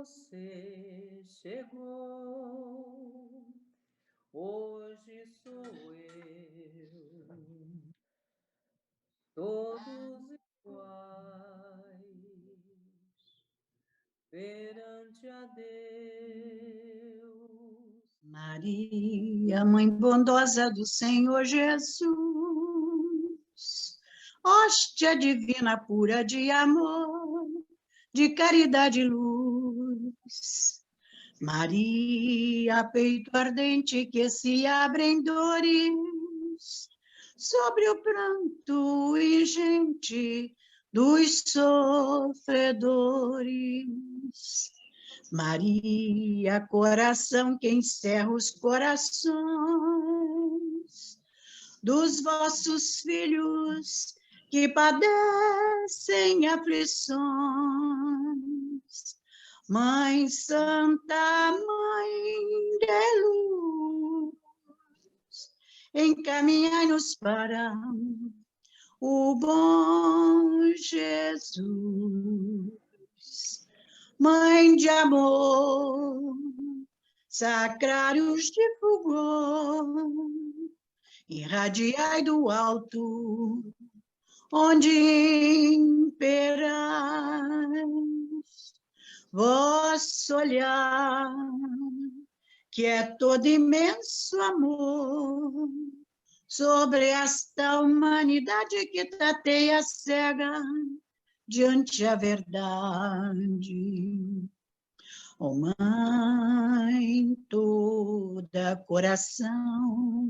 você chegou, hoje sou eu, todos iguais, perante a Deus. Maria, Mãe bondosa do Senhor Jesus, hóstia divina pura de amor, de caridade e luz. Maria, peito ardente que se abre em dores, sobre o pranto ingente dos sofredores. Maria, coração que encerra os corações dos vossos filhos que padecem aflições. Mãe Santa, Mãe de luz, encaminhai-nos para o bom Jesus. Mãe de amor, sacrários de fulgor, irradiai do alto, onde imperais, vosso olhar, que é todo imenso amor, sobre esta humanidade que tateia cega diante a verdade. Ó Mãe toda coração,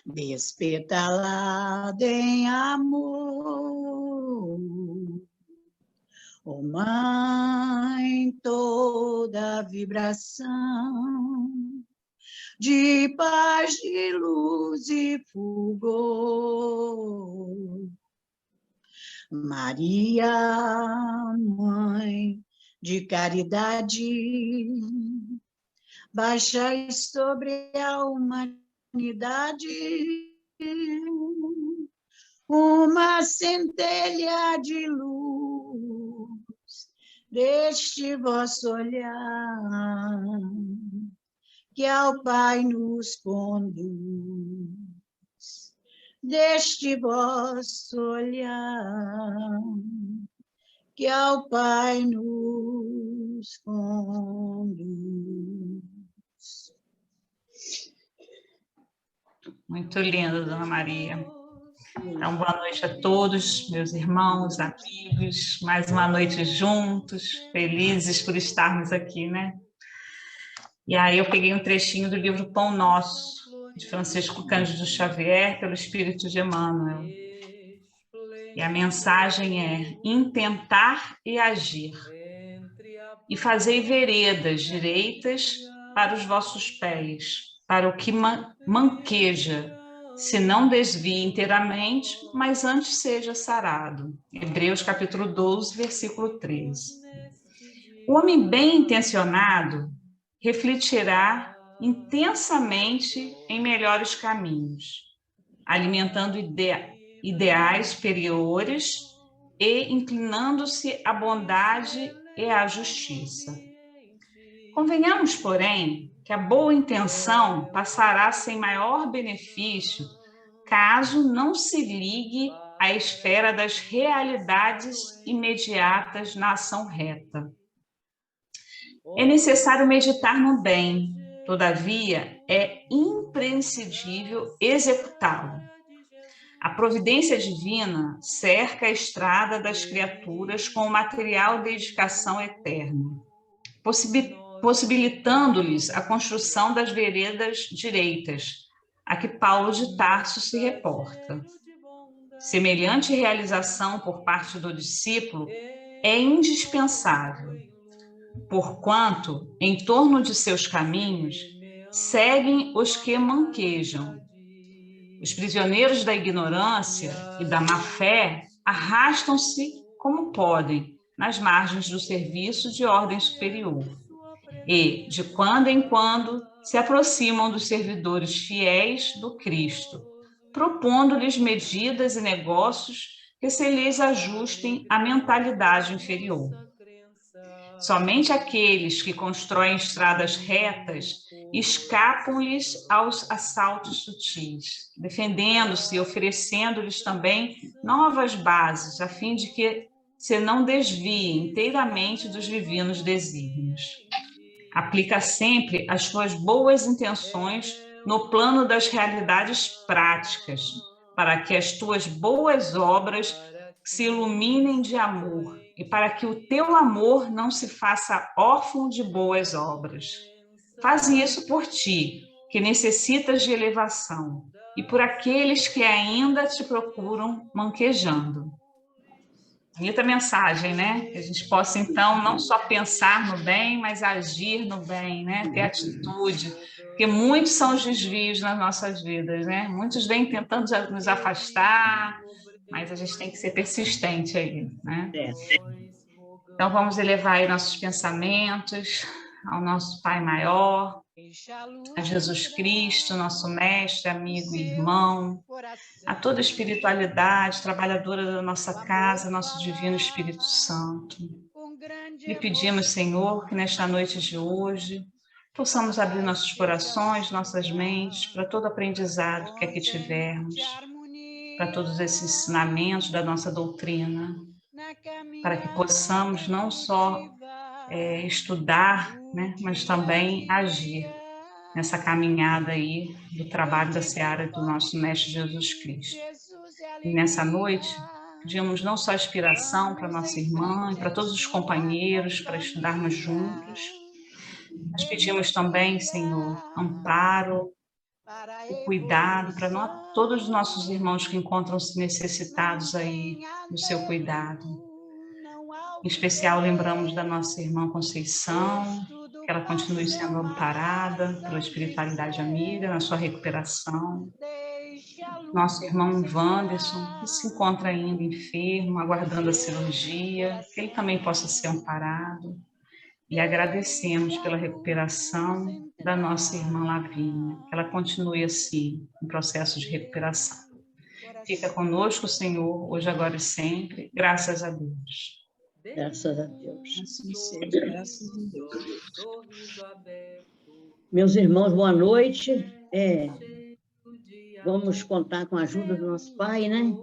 despetalada em amor. Ó Mãe toda vibração, de paz, de luz e fulgor. Maria, Mãe de caridade, baixai sobre a humanidade uma centelha de luz deste vosso olhar, que ao Pai nos conduz, deste vosso olhar, que ao Pai nos conduz. Muito lindo, Dona Maria. Então, boa noite a todos, meus irmãos, amigos, mais uma noite juntos, felizes por estarmos aqui, né? E aí eu peguei um trechinho do livro Pão Nosso, de Francisco Cândido Xavier, pelo Espírito de Emmanuel. E a mensagem é: intentar e agir, e fazei veredas direitas para os vossos pés, para o que manqueja, se não desvie inteiramente, mas antes seja sarado. Hebreus capítulo 12, versículo 13. O homem bem intencionado refletirá intensamente em melhores caminhos, alimentando ideais superiores e inclinando-se à bondade e à justiça. Convenhamos, porém, que a boa intenção passará sem maior benefício caso não se ligue à esfera das realidades imediatas na ação reta. É necessário meditar no bem, todavia é imprescindível executá-lo. A providência divina cerca a estrada das criaturas com o material de edificação eterna, possibilitando-lhes a construção das veredas direitas, a que Paulo de Tarso se reporta. Semelhante realização por parte do discípulo é indispensável, porquanto, em torno de seus caminhos, seguem os que manquejam. Os prisioneiros da ignorância e da má-fé arrastam-se como podem nas margens do serviço de ordem superior e, de quando em quando, se aproximam dos servidores fiéis do Cristo, propondo-lhes medidas e negócios que se lhes ajustem à mentalidade inferior. Somente aqueles que constroem estradas retas escapam-lhes aos assaltos sutis, defendendo-se e oferecendo-lhes também novas bases, a fim de que se não desviem inteiramente dos divinos desígnios. Aplica sempre as suas boas intenções no plano das realidades práticas, para que as tuas boas obras se iluminem de amor e para que o teu amor não se faça órfão de boas obras. Faze isso por ti, que necessitas de elevação, e por aqueles que ainda te procuram manquejando. Bonita mensagem, né? Que a gente possa, então, não só pensar no bem, mas agir no bem, né? Ter atitude. Porque muitos são os desvios nas nossas vidas, né? Muitos vêm tentando nos afastar, mas a gente tem que ser persistente aí, né? Então, vamos elevar aí nossos pensamentos ao nosso Pai Maior, a Jesus Cristo, nosso mestre, amigo e irmão, a toda a espiritualidade trabalhadora da nossa casa, nosso divino Espírito Santo. E pedimos, Senhor, que nesta noite de hoje possamos abrir nossos corações, nossas mentes para todo aprendizado que aqui tivermos, para todos esses ensinamentos da nossa doutrina, para que possamos não só estudar, né, mas também agir nessa caminhada aí do trabalho da seara do nosso Mestre Jesus Cristo. E nessa noite, pedimos não só inspiração para nossa irmã e para todos os companheiros, para estudarmos juntos, mas pedimos também, Senhor, amparo, o cuidado para todos os nossos irmãos que encontram-se necessitados aí do seu cuidado. Em especial, lembramos da nossa irmã Conceição, que ela continue sendo amparada pela espiritualidade amiga na sua recuperação. Nosso irmão Wanderson, que se encontra ainda enfermo, aguardando a cirurgia, que ele também possa ser amparado. E agradecemos pela recuperação da nossa irmã Lavínia, que ela continue assim, em processo de recuperação. Fica conosco, Senhor, hoje, agora e sempre, graças a Deus. Graças a Deus. Assim seja, graças a Deus. Meus irmãos, boa noite. Vamos contar com a ajuda do nosso Pai, né?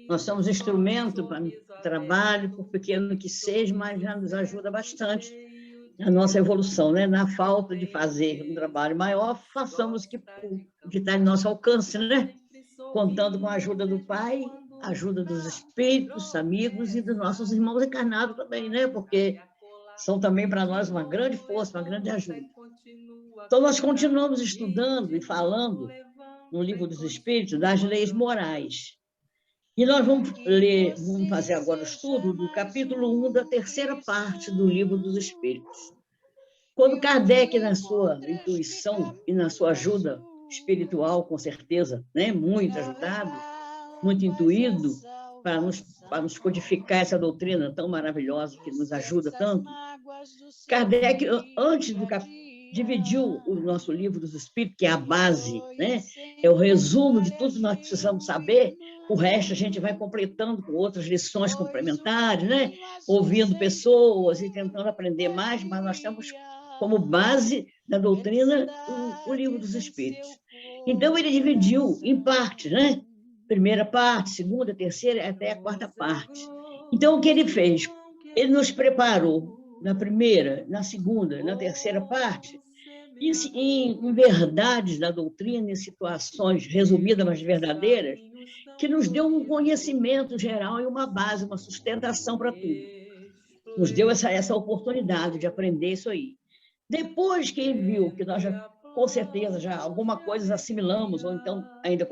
Nós somos instrumento para o trabalho, por pequeno que seja, mas já nos ajuda bastante na nossa evolução, né? Na falta de fazer um trabalho maior, façamos o que está em nosso alcance, né? Contando com a ajuda do Pai, a ajuda dos espíritos, amigos e dos nossos irmãos encarnados também, né? Porque são também para nós uma grande força, uma grande ajuda. Então, nós continuamos estudando e falando no Livro dos Espíritos das leis morais. E nós vamos fazer agora o estudo do capítulo 1 da terceira parte do Livro dos Espíritos. Quando Kardec, na sua intuição e na sua ajuda espiritual, com certeza, né, muito ajudado, muito intuído, para nos codificar essa doutrina tão maravilhosa que nos ajuda tanto, Kardec, antes do dividiu o nosso Livro dos Espíritos, que é a base, né? É o resumo de tudo que nós precisamos saber. O resto a gente vai completando com outras lições complementares, né? Ouvindo pessoas e tentando aprender mais, mas nós temos como base da doutrina o Livro dos Espíritos. Então, ele dividiu em partes, né? Primeira parte, segunda, terceira, até a quarta parte. Então, o que ele fez? Ele nos preparou na primeira, na segunda, na terceira parte, em verdades da doutrina, em situações resumidas, mas verdadeiras, que nos deu um conhecimento geral e uma base, uma sustentação para tudo. Nos deu essa oportunidade de aprender isso aí. Depois que ele viu que nós já, com certeza, já alguma coisa assimilamos, ou então ainda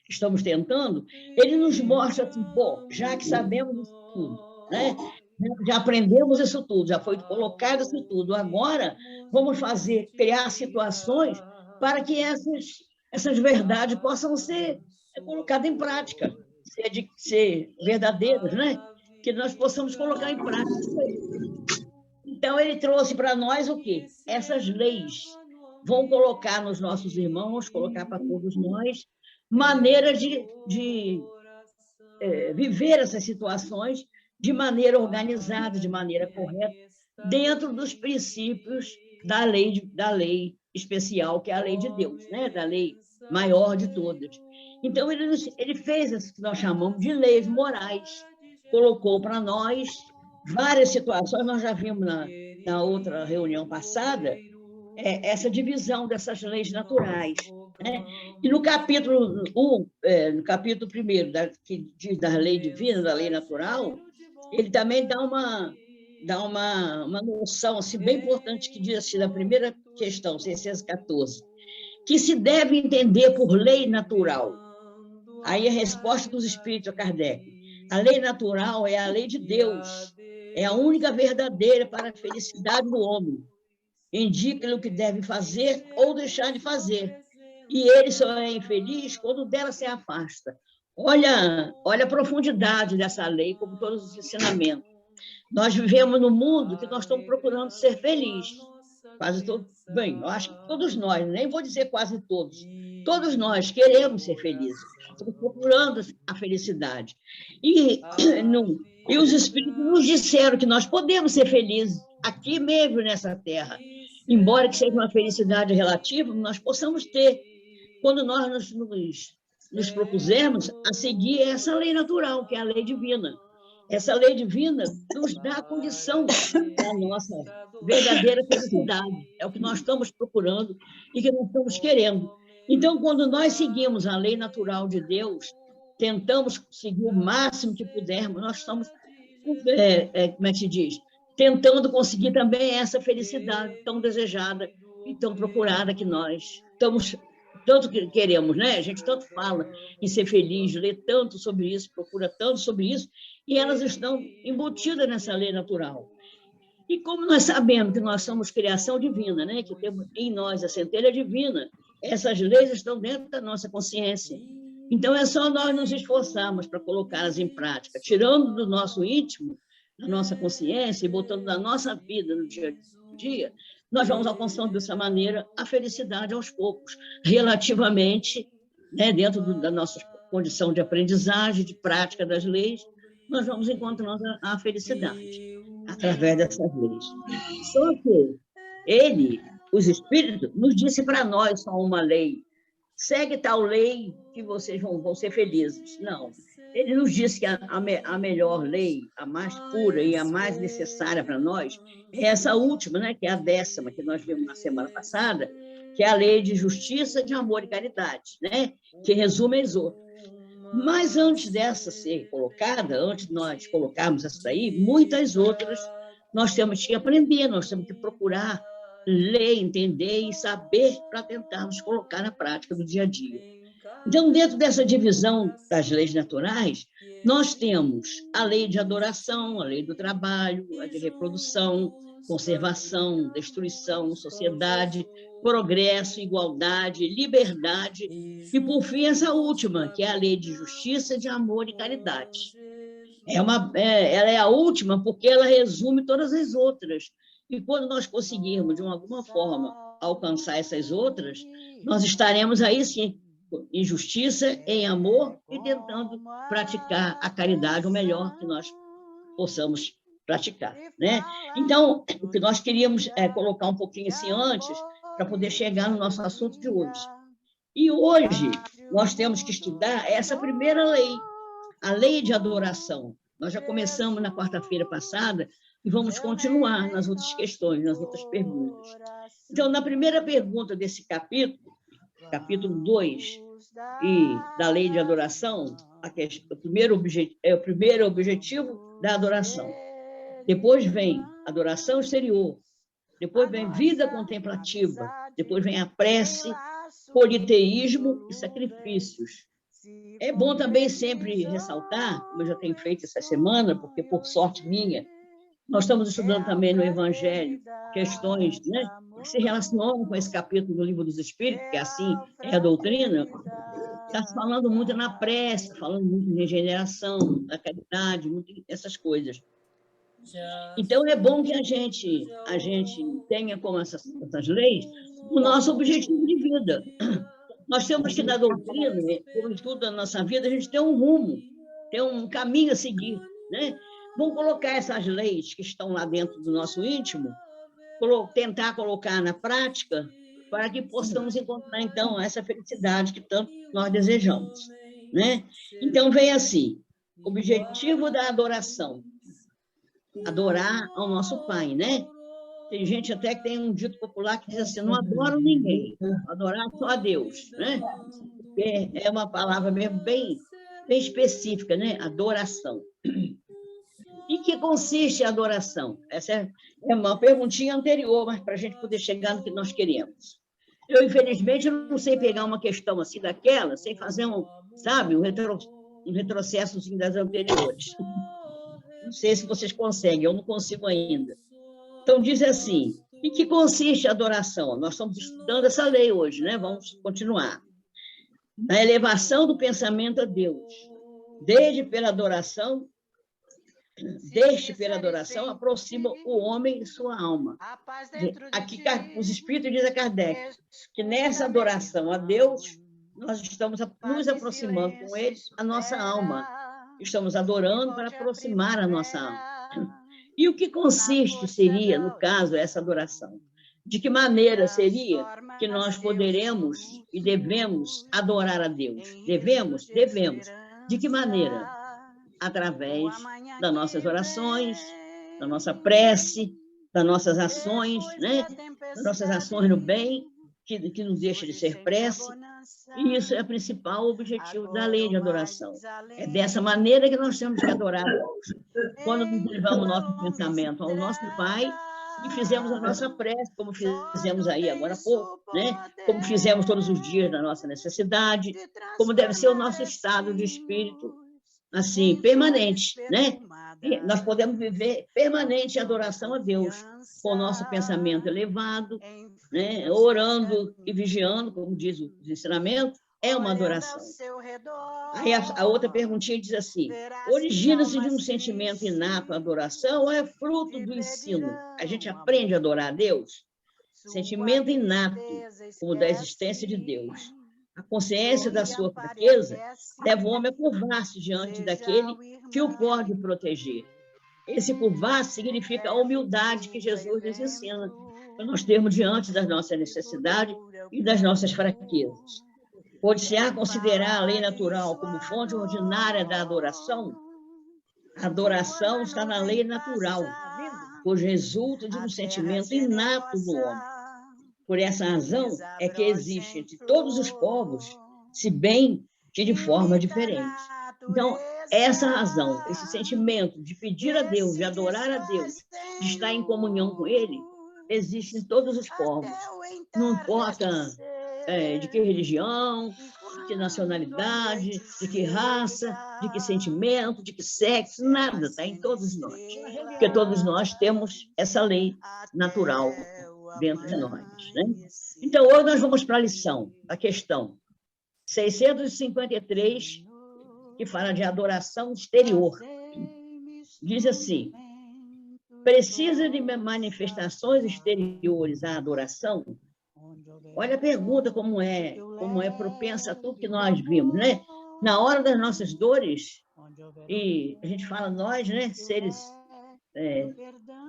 estamos tentando, ele nos mostra assim, pô, já que sabemos isso tudo, né? Já aprendemos isso tudo, já foi colocado isso tudo. Agora, vamos criar situações para que essas verdades possam ser colocadas em prática, ser verdadeiras, né? Que nós possamos colocar em prática isso aí. Então, ele trouxe para nós o quê? Essas leis vão colocar nos nossos irmãos, colocar para todos nós, maneiras de viver essas situações de maneira organizada, de maneira correta, dentro dos princípios da lei especial, que é a lei de Deus, né? Da lei maior de todas. Então, ele fez o que nós chamamos de leis morais, colocou para nós várias situações, nós já vimos na outra reunião passada, essa divisão dessas leis naturais. Né? E no capítulo 1, no capítulo 1, que diz da lei divina, da lei natural, ele também dá uma noção assim, bem importante, que diz assim, na primeira questão, 614, que se deve entender por lei natural. Aí a resposta dos espíritos a Kardec. A lei natural é a lei de Deus, é a única verdadeira para a felicidade do homem. Indica-lhe o que deve fazer ou deixar de fazer. E ele só é infeliz quando dela se afasta. Olha a profundidade dessa lei, como todos os ensinamentos. Nós vivemos num mundo que nós estamos procurando ser felizes. Quase todos, bem, eu acho que todos nós, nem vou dizer quase todos nós queremos ser felizes, estamos procurando a felicidade. E os espíritos nos disseram que nós podemos ser felizes aqui mesmo nessa terra, embora que seja uma felicidade relativa, nós possamos ter, quando nós nos propusermos a seguir essa lei natural, que é a lei divina. Essa lei divina nos dá a condição da nossa verdadeira felicidade. É o que nós estamos procurando e que nós estamos querendo. Então, quando nós seguimos a lei natural de Deus, tentamos seguir o máximo que pudermos, nós estamos, como é que se diz? Tentando conseguir também essa felicidade tão desejada e tão procurada que nós tanto que queremos, né? A gente tanto fala em ser feliz, lê tanto sobre isso, procura tanto sobre isso, e elas estão embutidas nessa lei natural. E como nós sabemos que nós somos criação divina, né? Que temos em nós a centelha divina, essas leis estão dentro da nossa consciência. Então, é só nós nos esforçarmos para colocá-las em prática, tirando do nosso íntimo, da nossa consciência e botando na nossa vida, no dia a dia, nós vamos alcançando dessa maneira a felicidade aos poucos, relativamente, né, dentro da nossa condição de aprendizagem, de prática das leis, nós vamos encontrando a felicidade através dessas leis. Só que os espíritos, nos disse para nós só uma lei: segue tal lei que vocês vão ser felizes. Não. Ele nos disse que a melhor lei, a mais pura e a mais necessária para nós, é essa última, né, que é a 10ª, que nós vimos na semana passada, que é a lei de justiça, de amor e caridade, né, que resume as outras. Mas antes dessa ser colocada, antes de nós colocarmos essa aí, muitas outras nós temos que aprender, nós temos que procurar ler, entender e saber para tentarmos colocar na prática do dia a dia. Então, dentro dessa divisão das leis naturais, nós temos a lei de adoração, a lei do trabalho, a de reprodução, conservação, destruição, sociedade, progresso, igualdade, liberdade e, por fim, essa última, que é a lei de justiça, de amor e caridade. Ela é a última porque ela resume todas as outras. E quando nós conseguirmos, de alguma forma, alcançar essas outras, nós estaremos aí, sim, em justiça, em amor e tentando praticar a caridade o melhor que nós possamos praticar, né? Então, o que nós queríamos é colocar um pouquinho assim antes, para poder chegar no nosso assunto de hoje. E hoje nós temos que estudar essa primeira lei, a lei de adoração. Nós já começamos na quarta-feira passada e vamos continuar nas outras questões, nas outras perguntas. Então, na primeira pergunta desse capítulo 2, e da lei de adoração, o primeiro objetivo da adoração. Depois vem adoração exterior, depois vem vida contemplativa, depois vem a prece, politeísmo e sacrifícios. É bom também sempre ressaltar, como eu já tenho feito essa semana, porque por sorte minha, nós estamos estudando também no Evangelho questões, né, que se relacionam com esse capítulo do Livro dos Espíritos, que assim é a doutrina. Está se falando muito na prece, falando muito em regeneração, na caridade, muito essas coisas. Então, é bom que a gente tenha como essas leis o nosso objetivo de vida. Nós temos que, na doutrina, como em tudo da nossa vida, a gente tem um rumo, tem um caminho a seguir, né? Vamos colocar essas leis que estão lá dentro do nosso íntimo, tentar colocar na prática, para que possamos encontrar, então, essa felicidade que tanto nós desejamos, né? Então, vem assim, o objetivo da adoração, adorar ao nosso Pai, né? Tem gente até que tem um dito popular que diz assim, não adoro ninguém, adorar só a Deus, né? É uma palavra mesmo bem específica, né? Adoração. Em que consiste a adoração? Essa é uma perguntinha anterior, mas para a gente poder chegar no que nós queremos. Eu, infelizmente, não sei pegar uma questão assim daquela, sem fazer um retrocesso assim, das anteriores. Não sei se vocês conseguem, eu não consigo ainda. Então, diz assim, em que consiste a adoração? Nós estamos estudando essa lei hoje, né? Vamos continuar. Na elevação do pensamento a Deus. Deste pela adoração, aproxima o homem e sua alma. Aqui, os Espíritos dizem a Kardec que nessa adoração a Deus, nós estamos nos aproximando com Ele, a nossa alma. Estamos adorando para aproximar a nossa alma. E o que consiste, seria, no caso, essa adoração? De que maneira seria que nós poderemos e devemos adorar a Deus? Devemos? Devemos. De que maneira? Através das nossas orações, da nossa prece, das nossas ações, né? Das nossas ações no bem, que não deixa de ser prece. E isso é o principal objetivo da lei de adoração. É dessa maneira que nós temos que adorar a Deus. Quando nos levamos nosso pensamento ao nosso Pai e fizemos a nossa prece, como fizemos aí agora há pouco, né? Como fizemos todos os dias na nossa necessidade, como deve ser o nosso estado de espírito, assim, permanente, né? E nós podemos viver permanente adoração a Deus, com o nosso pensamento elevado, né? Orando e vigiando, como diz o ensinamento, é uma adoração. Aí a outra perguntinha diz assim, origina-se de um sentimento inato a adoração ou é fruto do ensino? A gente aprende a adorar a Deus? Sentimento inato, como da existência de Deus. A consciência da sua fraqueza leva o homem a curvar-se diante daquele que o pode proteger. Esse curvar significa a humildade que Jesus nos ensina, para nós termos diante das nossas necessidades e das nossas fraquezas. Pode-se considerar a lei natural como fonte ordinária da adoração? A adoração está na lei natural, pois resulta de um sentimento inato do homem. Por essa razão é que existe entre todos os povos, se bem que de forma diferente. Então, essa razão, esse sentimento de pedir a Deus, de adorar a Deus, de estar em comunhão com Ele, existe em todos os povos. Não importa de que religião, de que nacionalidade, de que raça, de que sentimento, de que sexo, nada, está em todos nós. Porque todos nós temos essa lei natural dentro de nós, né? Então, hoje nós vamos para a lição, a questão 653, que fala de adoração exterior. Diz assim, precisa de manifestações exteriores à adoração? Olha a pergunta como é propensa a tudo que nós vimos, né? Na hora das nossas dores, e a gente fala nós, né? Seres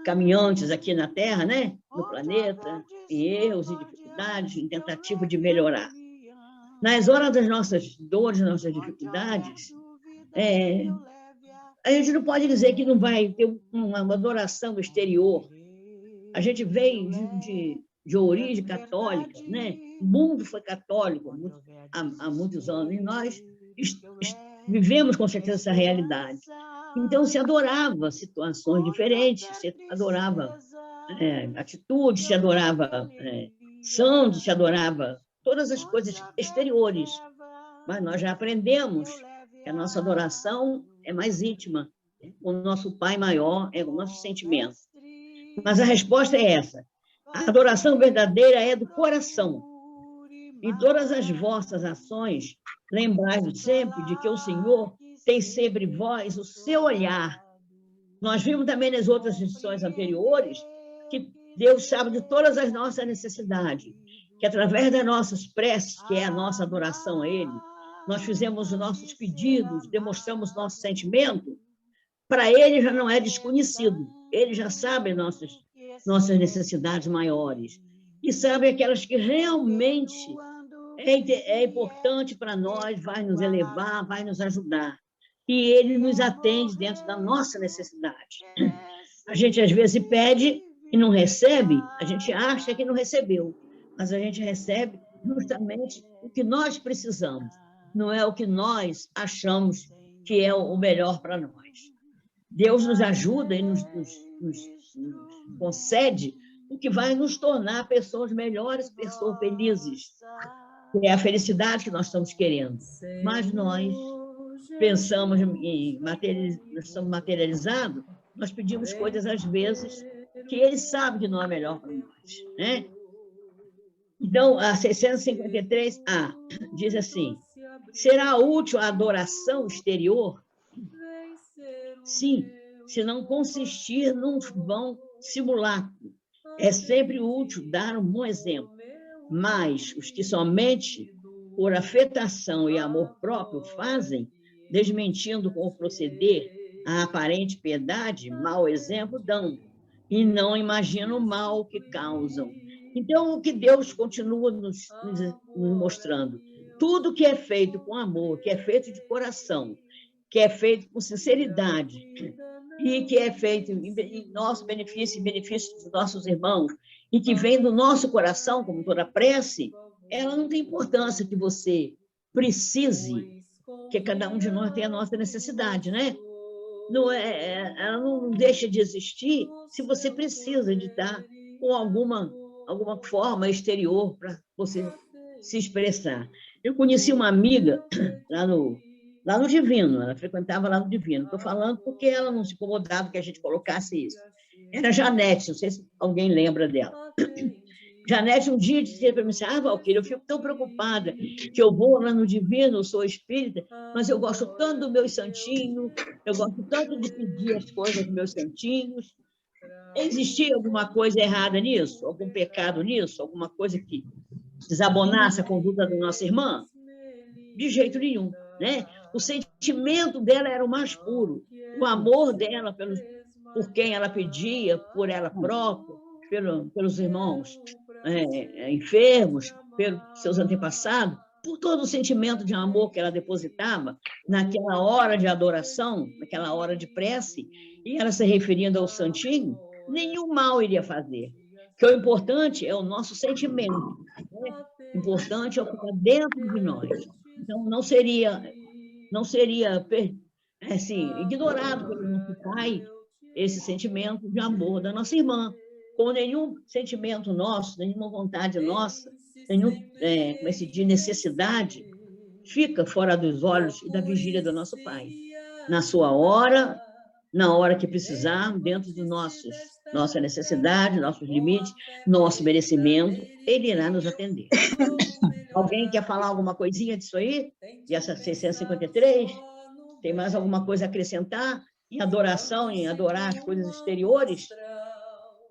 caminhantes aqui na Terra, né? No planeta, em erros e dificuldades, em tentativa de melhorar. Nas horas das nossas dores, nossas dificuldades, a gente não pode dizer que não vai ter uma adoração exterior. A gente vem de origem católica, né? O mundo foi católico há muitos anos, e nós vivemos com certeza essa realidade. Então, se adorava situações diferentes, se adorava atitudes, se adorava santos, se adorava todas as coisas exteriores. Mas nós já aprendemos que a nossa adoração é mais íntima, o nosso Pai maior é o nosso sentimento. Mas a resposta é essa. A adoração verdadeira é do coração. Em todas as vossas ações, lembrai-vos sempre de que o Senhor tem sempre em vós o seu olhar. Nós vimos também nas outras lições anteriores que Deus sabe de todas as nossas necessidades, que através das nossas preces, que é a nossa adoração a Ele, nós fizemos os nossos pedidos, demonstramos nosso sentimento, para ele já não é desconhecido. Ele já sabe nossas necessidades maiores e sabe aquelas que realmente é importante para nós, vai nos elevar, vai nos ajudar. E ele nos atende dentro da nossa necessidade. A gente, às vezes, pede e não recebe, a gente acha que não recebeu, mas a gente recebe justamente o que nós precisamos, não é o que nós achamos que é o melhor para nós. Deus nos ajuda e nos concede o que vai nos tornar pessoas melhores, pessoas felizes, que é a felicidade que nós estamos querendo. Mas nós pensamos em nós estamos materializados, nós pedimos coisas, às vezes, que ele sabe que não é melhor para nós, né? Então, a 653A diz assim: será útil a adoração exterior? Sim, se não consistir num vão simulacro. É sempre útil dar um bom exemplo, mas os que somente por afetação e amor próprio fazem, desmentindo com o proceder a aparente piedade, mau exemplo dão, e não imaginam o mal que causam. Então, o que Deus continua nos mostrando? Tudo que é feito com amor, que é feito de coração, que é feito com sinceridade, e que é feito em nosso benefício e benefício dos nossos irmãos, e que vem do nosso coração, como toda prece, ela não tem importância que você precise, que cada um de nós tem a nossa necessidade, né? Ela não deixa de existir se você precisa de estar com alguma forma exterior para você se expressar. Eu conheci uma amiga lá no Divino, ela frequentava lá no Divino. Estou falando porque ela não se incomodava que a gente colocasse isso. Era Janete, não sei se alguém lembra dela. Janete um dia disse para mim assim: Valquíria, eu fico tão preocupada que eu vou lá no Divino, eu sou espírita, mas eu gosto tanto dos meus santinhos, eu gosto tanto de pedir as coisas dos meus santinhos. Existia alguma coisa errada nisso? Algum pecado nisso? Alguma coisa que desabonasse a conduta da nossa irmã? De jeito nenhum, né? O sentimento dela era o mais puro, o amor dela por quem ela pedia, por ela própria, pelos irmãos enfermos, pelos seus antepassados, por todo o sentimento de amor que ela depositava naquela hora de adoração, naquela hora de prece, e ela se referindo ao santinho, nenhum mal iria fazer. Que o importante é o nosso sentimento, né? O importante é o que está dentro de nós. Então, não seria assim, ignorado pelo nosso Pai esse sentimento de amor da nossa irmã, com nenhum sentimento nosso, nenhuma vontade nossa, de necessidade, fica fora dos olhos e da vigília do nosso Pai. Na sua hora, na hora que precisar, dentro dos nossa necessidade, nossos limites, nosso merecimento, ele irá nos atender. Alguém quer falar alguma coisinha disso aí? E essa 653? Tem mais alguma coisa a acrescentar em adoração, em adorar as coisas exteriores?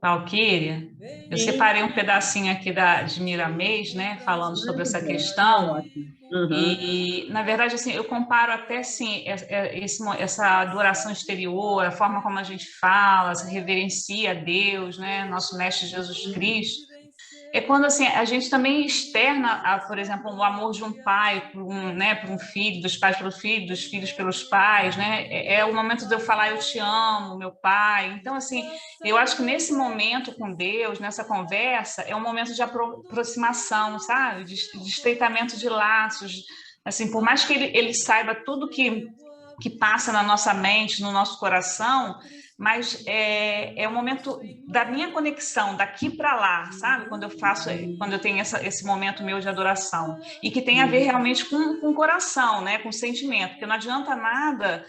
Valquíria, eu separei um pedacinho aqui de Miramês, né, falando sobre essa questão. Uhum. E, na verdade, assim, eu comparo até, assim, essa adoração exterior, a forma como a gente fala, se reverencia a Deus, né, nosso Mestre Jesus Cristo. É quando, assim, a gente também externa, por exemplo, o amor de um pai por um filho, dos pais pelo filho, dos filhos pelos pais, né? É o momento de eu falar, eu te amo, meu pai. Então, assim, eu acho que nesse momento com Deus, nessa conversa, é um momento de aproximação, sabe? De estreitamento de laços. Assim, por mais que ele saiba tudo que passa na nossa mente, no nosso coração, mas é o momento da minha conexão daqui para lá, sabe? Quando eu tenho esse momento meu de adoração, e que tem a ver realmente com o coração, né? Com o sentimento, porque não adianta nada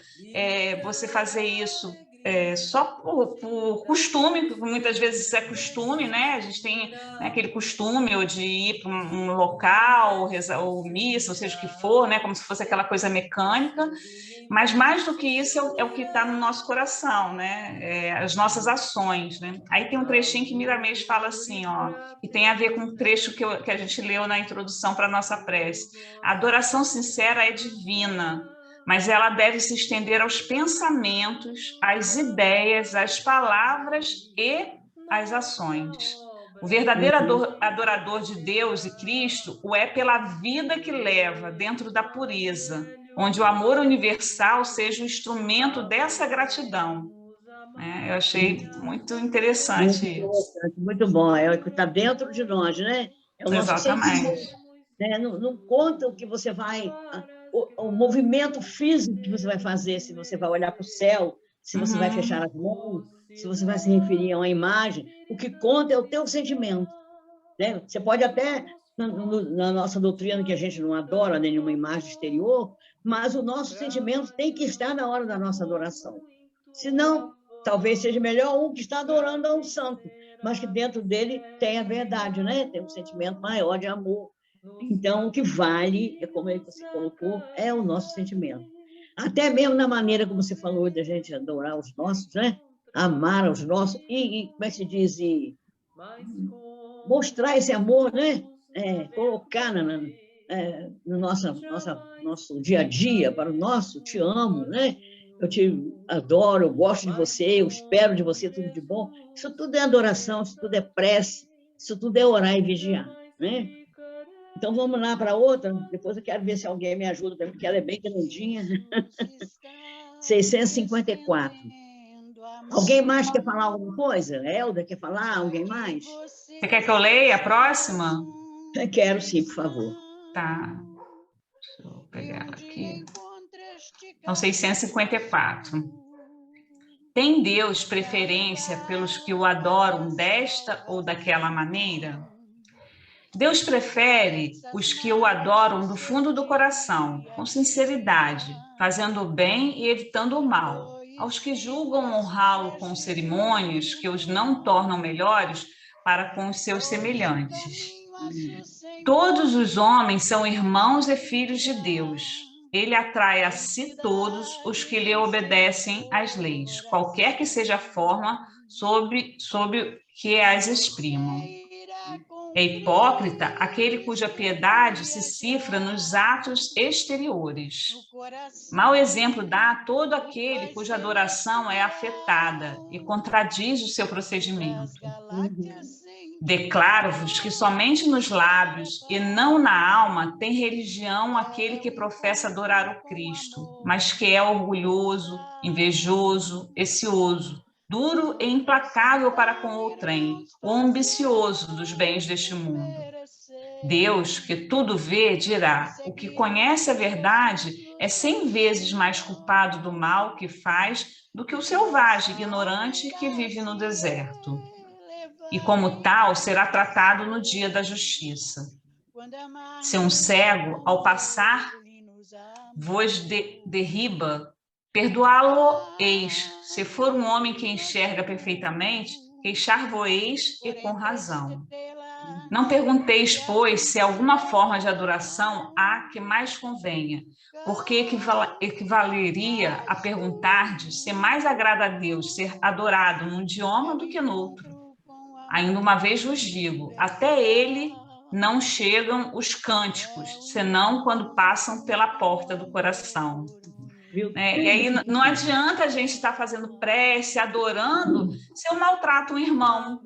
você fazer isso só por costume, porque muitas vezes isso é costume, né? A gente tem aquele costume ou de ir para um local, rezar, ou missa, ou seja o que for, né? Como se fosse aquela coisa mecânica. Mas mais do que isso é o que está no nosso coração, né? As nossas ações, né? Aí tem um trechinho que Miramês fala assim, ó, e tem a ver com o trecho que a gente leu na introdução para a nossa prece. A adoração sincera é divina, mas ela deve se estender aos pensamentos, às ideias, às palavras e às ações. O verdadeiro adorador de Deus e Cristo o é pela vida que leva dentro da pureza, onde o amor universal seja o instrumento dessa gratidão. Eu achei muito interessante isso. Muito bom, é o que está dentro de nós, né? É o nosso sentimento, Exatamente. né? Não conta o que você vai, o movimento físico que você vai fazer, se você vai olhar para o céu, se você vai fechar as mãos, se você vai se referir a uma imagem, o que conta é o teu sentimento, né? Você pode até, na nossa doutrina, que a gente não adora nenhuma imagem exterior, mas o nosso sentimento tem que estar na hora da nossa adoração. Senão, talvez seja melhor um que está adorando a um santo, mas que dentro dele tem a verdade, né? Tem um sentimento maior de amor. Então, o que vale, é como você colocou, é o nosso sentimento. Até mesmo na maneira como você falou de a gente adorar os nossos, né? Amar os nossos, e como é que se diz? Mostrar esse amor, né? Colocar no nosso dia a dia, para o nosso te amo, né? Eu te adoro, eu gosto de você, eu espero de você tudo de bom. Isso tudo é adoração, isso tudo é prece, isso tudo é orar e vigiar, né? Então, vamos lá para outra. Depois eu quero ver se alguém me ajuda, porque ela é bem grandinha. 654. Alguém mais quer falar alguma coisa? Helder, quer falar? Alguém mais? Você quer que eu leia a próxima? Eu quero, sim, por favor. Tá. Deixa eu pegar ela aqui. Então, 654. Tem Deus preferência pelos que o adoram desta ou daquela maneira? Deus prefere os que o adoram do fundo do coração, com sinceridade, fazendo o bem e evitando o mal. Aos que julgam honrá-lo com cerimônias que os não tornam melhores para com os seus semelhantes. Todos os homens são irmãos e filhos de Deus. Ele atrai a si todos os que lhe obedecem às leis, qualquer que seja a forma sob que as exprimam. É hipócrita aquele cuja piedade se cifra nos atos exteriores. Mau exemplo dá todo aquele cuja adoração é afetada e contradiz o seu procedimento. Declaro-vos que somente nos lábios e não na alma tem religião aquele que professa adorar o Cristo, mas que é orgulhoso, invejoso e cioso, duro e implacável para com o outrem, ou ambicioso dos bens deste mundo. Deus, que tudo vê, dirá: o que conhece a verdade é 100 vezes mais culpado do mal que faz do que o selvagem ignorante que vive no deserto. E como tal, será tratado no dia da justiça. Se um cego, ao passar, vos derriba, perdoá-lo-eis. Se for um homem que enxerga perfeitamente, queixar-vos-eis e com razão. Não pergunteis, pois, se alguma forma de adoração há que mais convenha, porque equivaleria a perguntar-de se mais agrada a Deus ser adorado num idioma do que no outro. Ainda uma vez vos digo, até ele não chegam os cânticos, senão quando passam pela porta do coração. E aí não adianta a gente estar fazendo prece, adorando, se eu maltrato um irmão.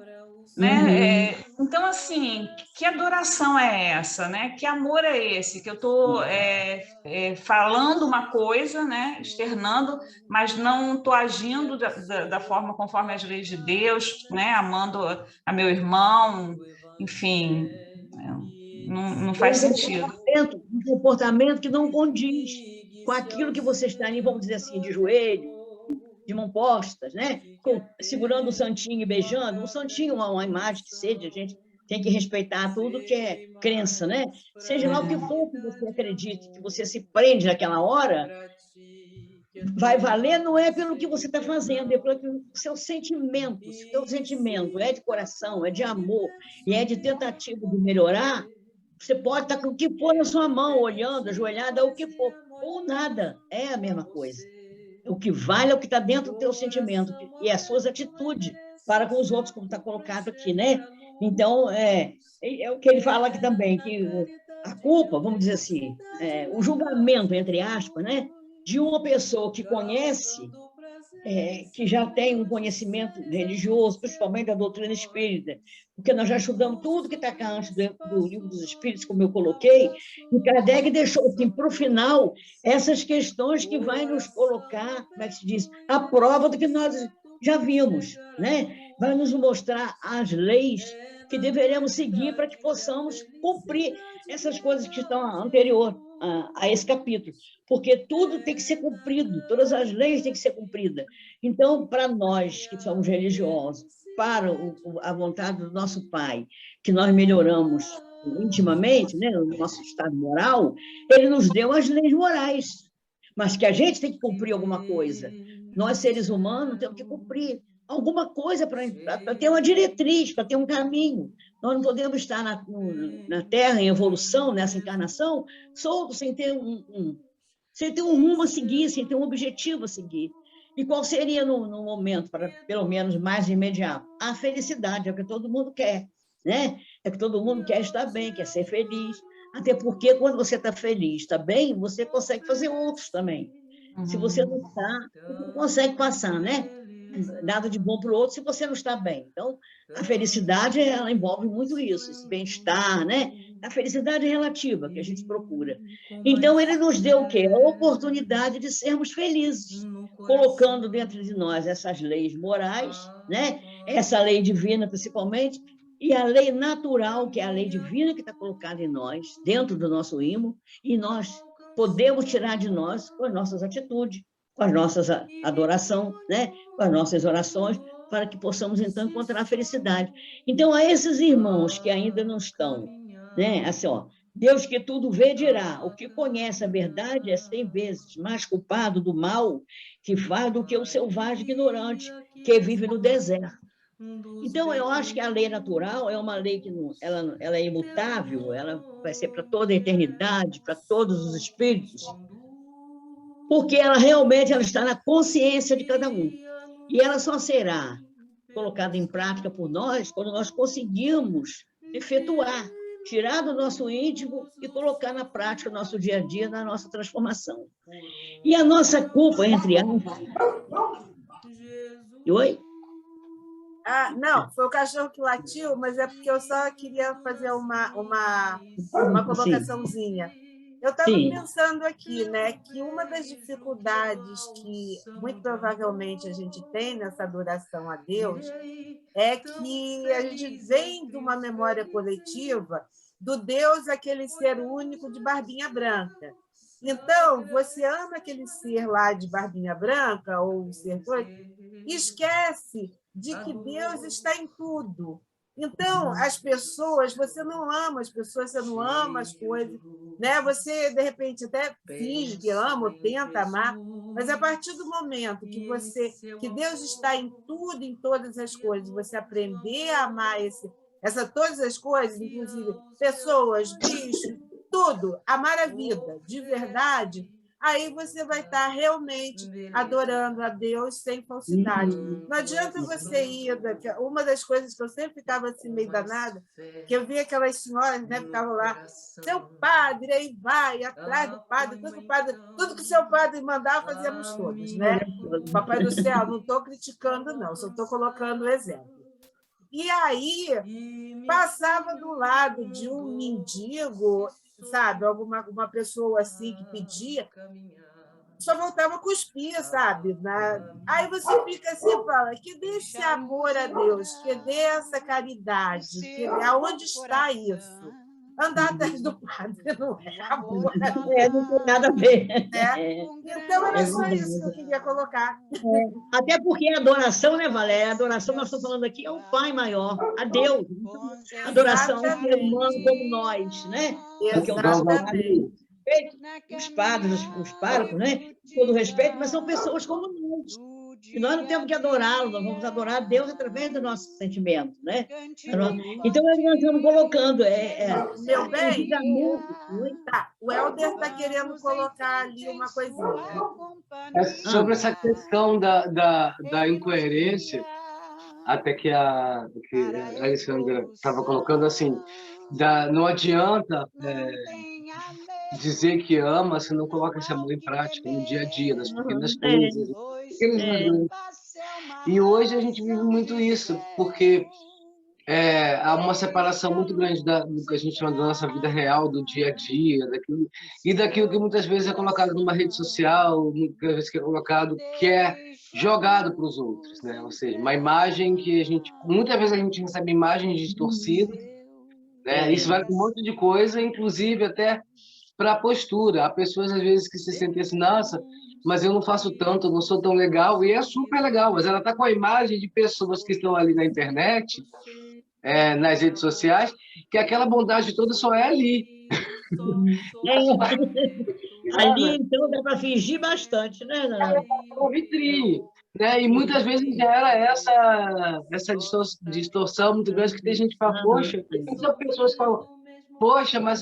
Né? Então, assim, que adoração é essa? Né? Que amor é esse? Que eu estou falando uma coisa, né? Externando, mas não estou agindo da forma conforme as leis de Deus, né? Amando a meu irmão, enfim, não faz sentido. Um comportamento que não condiz com aquilo que você está ali, vamos dizer assim, de joelho, de mão postas, né? Segurando o santinho e beijando. O santinho é uma imagem que seja, a gente tem que respeitar tudo que é crença, né? Seja lá o que for que você acredite, que você se prende naquela hora, vai valer, não é pelo que você está fazendo, é pelo seu sentimento. Se o seu sentimento é de coração, é de amor, e é de tentativa de melhorar, você pode estar com o que for na sua mão, olhando, ajoelhada, o que for, ou nada, é a mesma coisa. O que vale é o que está dentro do teu sentimento e as suas atitudes para com os outros, como está colocado aqui, né? Então, é o que ele fala aqui também, que a culpa, vamos dizer assim, o julgamento, entre aspas, né? de uma pessoa que conhece, que já tem um conhecimento religioso, principalmente da doutrina espírita, porque nós já estudamos tudo que está cá antes do Livro dos Espíritos, como eu coloquei, e Kardec deixou assim, para o final essas questões que vai nos colocar, como é que se diz, a prova do que nós já vimos, né? Vai nos mostrar as leis que deveremos seguir para que possamos cumprir essas coisas que estão anterior a esse capítulo, porque tudo tem que ser cumprido, todas as leis têm que ser cumpridas. Então, para nós que somos religiosos, para a vontade do nosso Pai, que nós melhoramos intimamente, né, no nosso estado moral, ele nos deu as leis morais, mas que a gente tem que cumprir alguma coisa. Nós, seres humanos, temos que cumprir alguma coisa para ter uma diretriz, para ter um caminho. Nós não podemos estar na Terra, em evolução, nessa encarnação, solto, sem ter um rumo a seguir, sem ter um objetivo a seguir. E qual seria, no momento, para pelo menos mais imediato? A felicidade, é o que todo mundo quer, né? É que todo mundo quer estar bem, quer ser feliz. Até porque, quando você está feliz, está bem, você consegue fazer outros também. Se você não está, você não consegue passar, né? Nada de bom para o outro se você não está bem. Então, a felicidade, ela envolve muito isso, esse bem-estar, né? A felicidade relativa que a gente procura. Então, ele nos deu o quê? A oportunidade de sermos felizes, colocando dentro de nós essas leis morais, né? Essa lei divina, principalmente, e a lei natural, que é a lei divina que está colocada em nós, dentro do nosso ímã, e nós podemos tirar de nós com as nossas atitudes, com as nossas adoração, né? Com as nossas orações, para que possamos, então, encontrar a felicidade. Então, a esses irmãos que ainda não estão, né? Assim, ó, Deus que tudo vê dirá, o que conhece a verdade é 100 vezes mais culpado do mal que faz do que o selvagem ignorante que vive no deserto. Então, eu acho que a lei natural é uma lei que ela é imutável, ela vai ser para toda a eternidade, para todos os espíritos, porque ela realmente está na consciência de cada um. E ela só será colocada em prática por nós quando nós conseguirmos efetuar, tirar do nosso íntimo e colocar na prática no nosso dia a dia, na nossa transformação. E a nossa culpa, entre aspas... Oi? Não, foi o cachorro que latiu, mas é porque eu só queria fazer uma colocaçãozinha. Eu estava pensando aqui, né, que uma das dificuldades que muito provavelmente a gente tem nessa adoração a Deus é que a gente vem de uma memória coletiva do Deus, aquele ser único de barbinha branca. Então, você ama aquele ser lá de barbinha branca, ou o ser doido, e esquece de que Deus está em tudo. Então, as pessoas, você não ama as pessoas, você não ama as coisas, né? Você, de repente, até finge que ama ou tenta amar, mas a partir do momento que Deus está em tudo, em todas as coisas, você aprender a amar todas as coisas, inclusive pessoas, bichos, tudo, amar a vida de verdade, aí você vai estar realmente adorando a Deus sem falsidade. Não adianta você ir... Uma das coisas que eu sempre ficava assim meio danada, que eu via aquelas senhoras, né, ficavam lá, seu padre, aí vai, atrás do padre, tudo que seu padre mandava, fazíamos todos, né? Papai do céu, não estou criticando, não, só estou colocando o exemplo. E aí, passava do lado de um mendigo, sabe, uma pessoa assim que pedia, só voltava a cuspir, sabe? Aí você fica assim, fala, que dê esse amor a Deus, que dê essa caridade, aonde está isso? Andar atrás do padre não é amor. Não tem nada a ver. Então, era só isso que eu queria colocar. Até porque a adoração, né, Valéria? A adoração, nós estamos falando aqui, é o Pai maior, a Deus. A adoração é um ser humano como nós, né? Exatamente. Os padres, os párocos, né? Com todo respeito, mas são pessoas como nós. E nós não temos que adorá-lo, nós vamos adorar a Deus através do nosso sentimento, né? Então, nós estamos colocando... Meu bem, tá, o Helder está querendo colocar ali uma coisinha. Sobre essa questão da incoerência, até que a Alessandra estava colocando assim, não adianta dizer que ama se não coloca esse amor em prática no dia a dia, nas pequenas coisas, pequenos ladrões. E hoje a gente vive muito isso, porque há uma separação muito grande do que a gente chama da nossa vida real, do dia a dia, daquilo que muitas vezes é colocado numa rede social, muitas vezes que é colocado, que é jogado para os outros, né? Ou seja, uma imagem que muitas vezes a gente recebe imagens distorcidas, né? Isso vale para um monte de coisa, inclusive até para a postura. Há pessoas às vezes que se sentem assim, nossa, mas eu não faço tanto, eu não sou tão legal, e é super legal, mas ela está com a imagem de pessoas que estão ali na internet, nas redes sociais, que aquela bondade toda só é ali. Ali, então, dá para fingir bastante, né, Dona? É uma vitrine, né? E muitas vezes gera essa distorção muito grande, que tem gente que fala, poxa, tem pessoas que falam, poxa, mas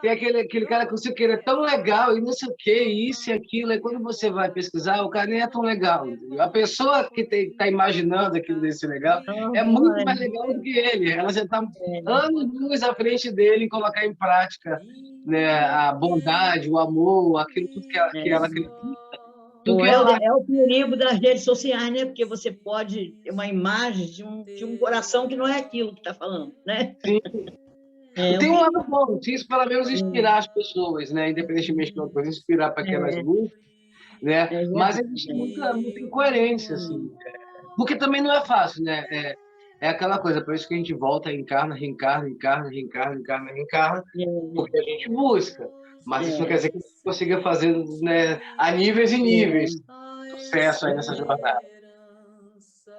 tem aquele cara que você quer, é tão legal, e não sei o quê, isso e aquilo. E quando você vai pesquisar, o cara nem é tão legal. Entendeu? A pessoa que está imaginando aquilo desse legal é muito mais legal do que ele. Ela já está anos à frente dele em colocar em prática, né, a bondade, o amor, aquilo tudo que ela acredita. É o perigo das redes sociais, né? Porque você pode ter uma imagem de um coração que não é aquilo que está falando, né? Sim. Tem um lado bom, isso pelo menos inspirar as pessoas, né? Independentemente de uma coisa, inspirar para que elas busquem, né? Mas existe muita incoerência, assim. Porque também não é fácil, né? É aquela coisa, por isso que a gente volta, encarna, reencarna, porque a gente busca. Mas isso não quer dizer que a gente consiga fazer, né, a níveis e níveis sucesso aí nessa jornada.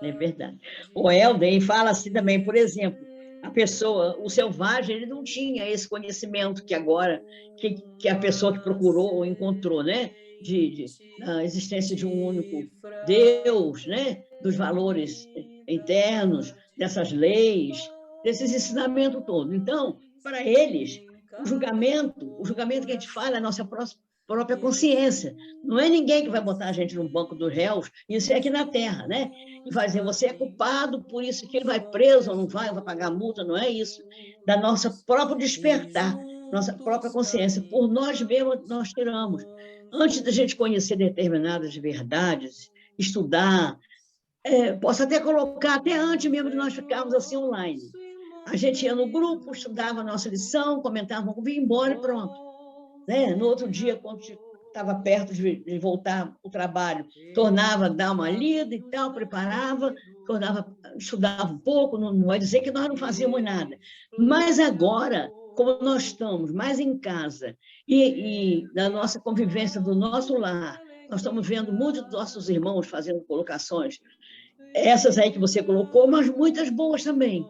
É verdade. O Helder fala assim também, por exemplo, a pessoa, o selvagem, ele não tinha esse conhecimento que agora, que a pessoa que procurou ou encontrou, né? Da existência de um único Deus, né? Dos valores internos, dessas leis, desses ensinamentos todos. Então, para eles, o julgamento que a gente fala é a nossa própria consciência. Não é ninguém que vai botar a gente no banco dos réus, isso é aqui na Terra, né? E vai dizer, você é culpado por isso, que ele vai preso ou não vai pagar multa, não é isso. Da nossa própria despertar, nossa própria consciência, por nós mesmos nós tiramos. Antes da gente conhecer determinadas verdades, estudar, posso até colocar, até antes mesmo de nós ficarmos assim online. A gente ia no grupo, estudava a nossa lição, comentava, vinha embora e pronto. Né? No outro dia, quando estava perto de voltar ao trabalho, tornava a dar uma lida e tal, preparava, estudava um pouco, não vai dizer que nós não fazíamos nada. Mas agora, como nós estamos mais em casa e na nossa convivência do nosso lar, nós estamos vendo muitos dos nossos irmãos fazendo colocações, essas aí que você colocou, mas muitas boas também.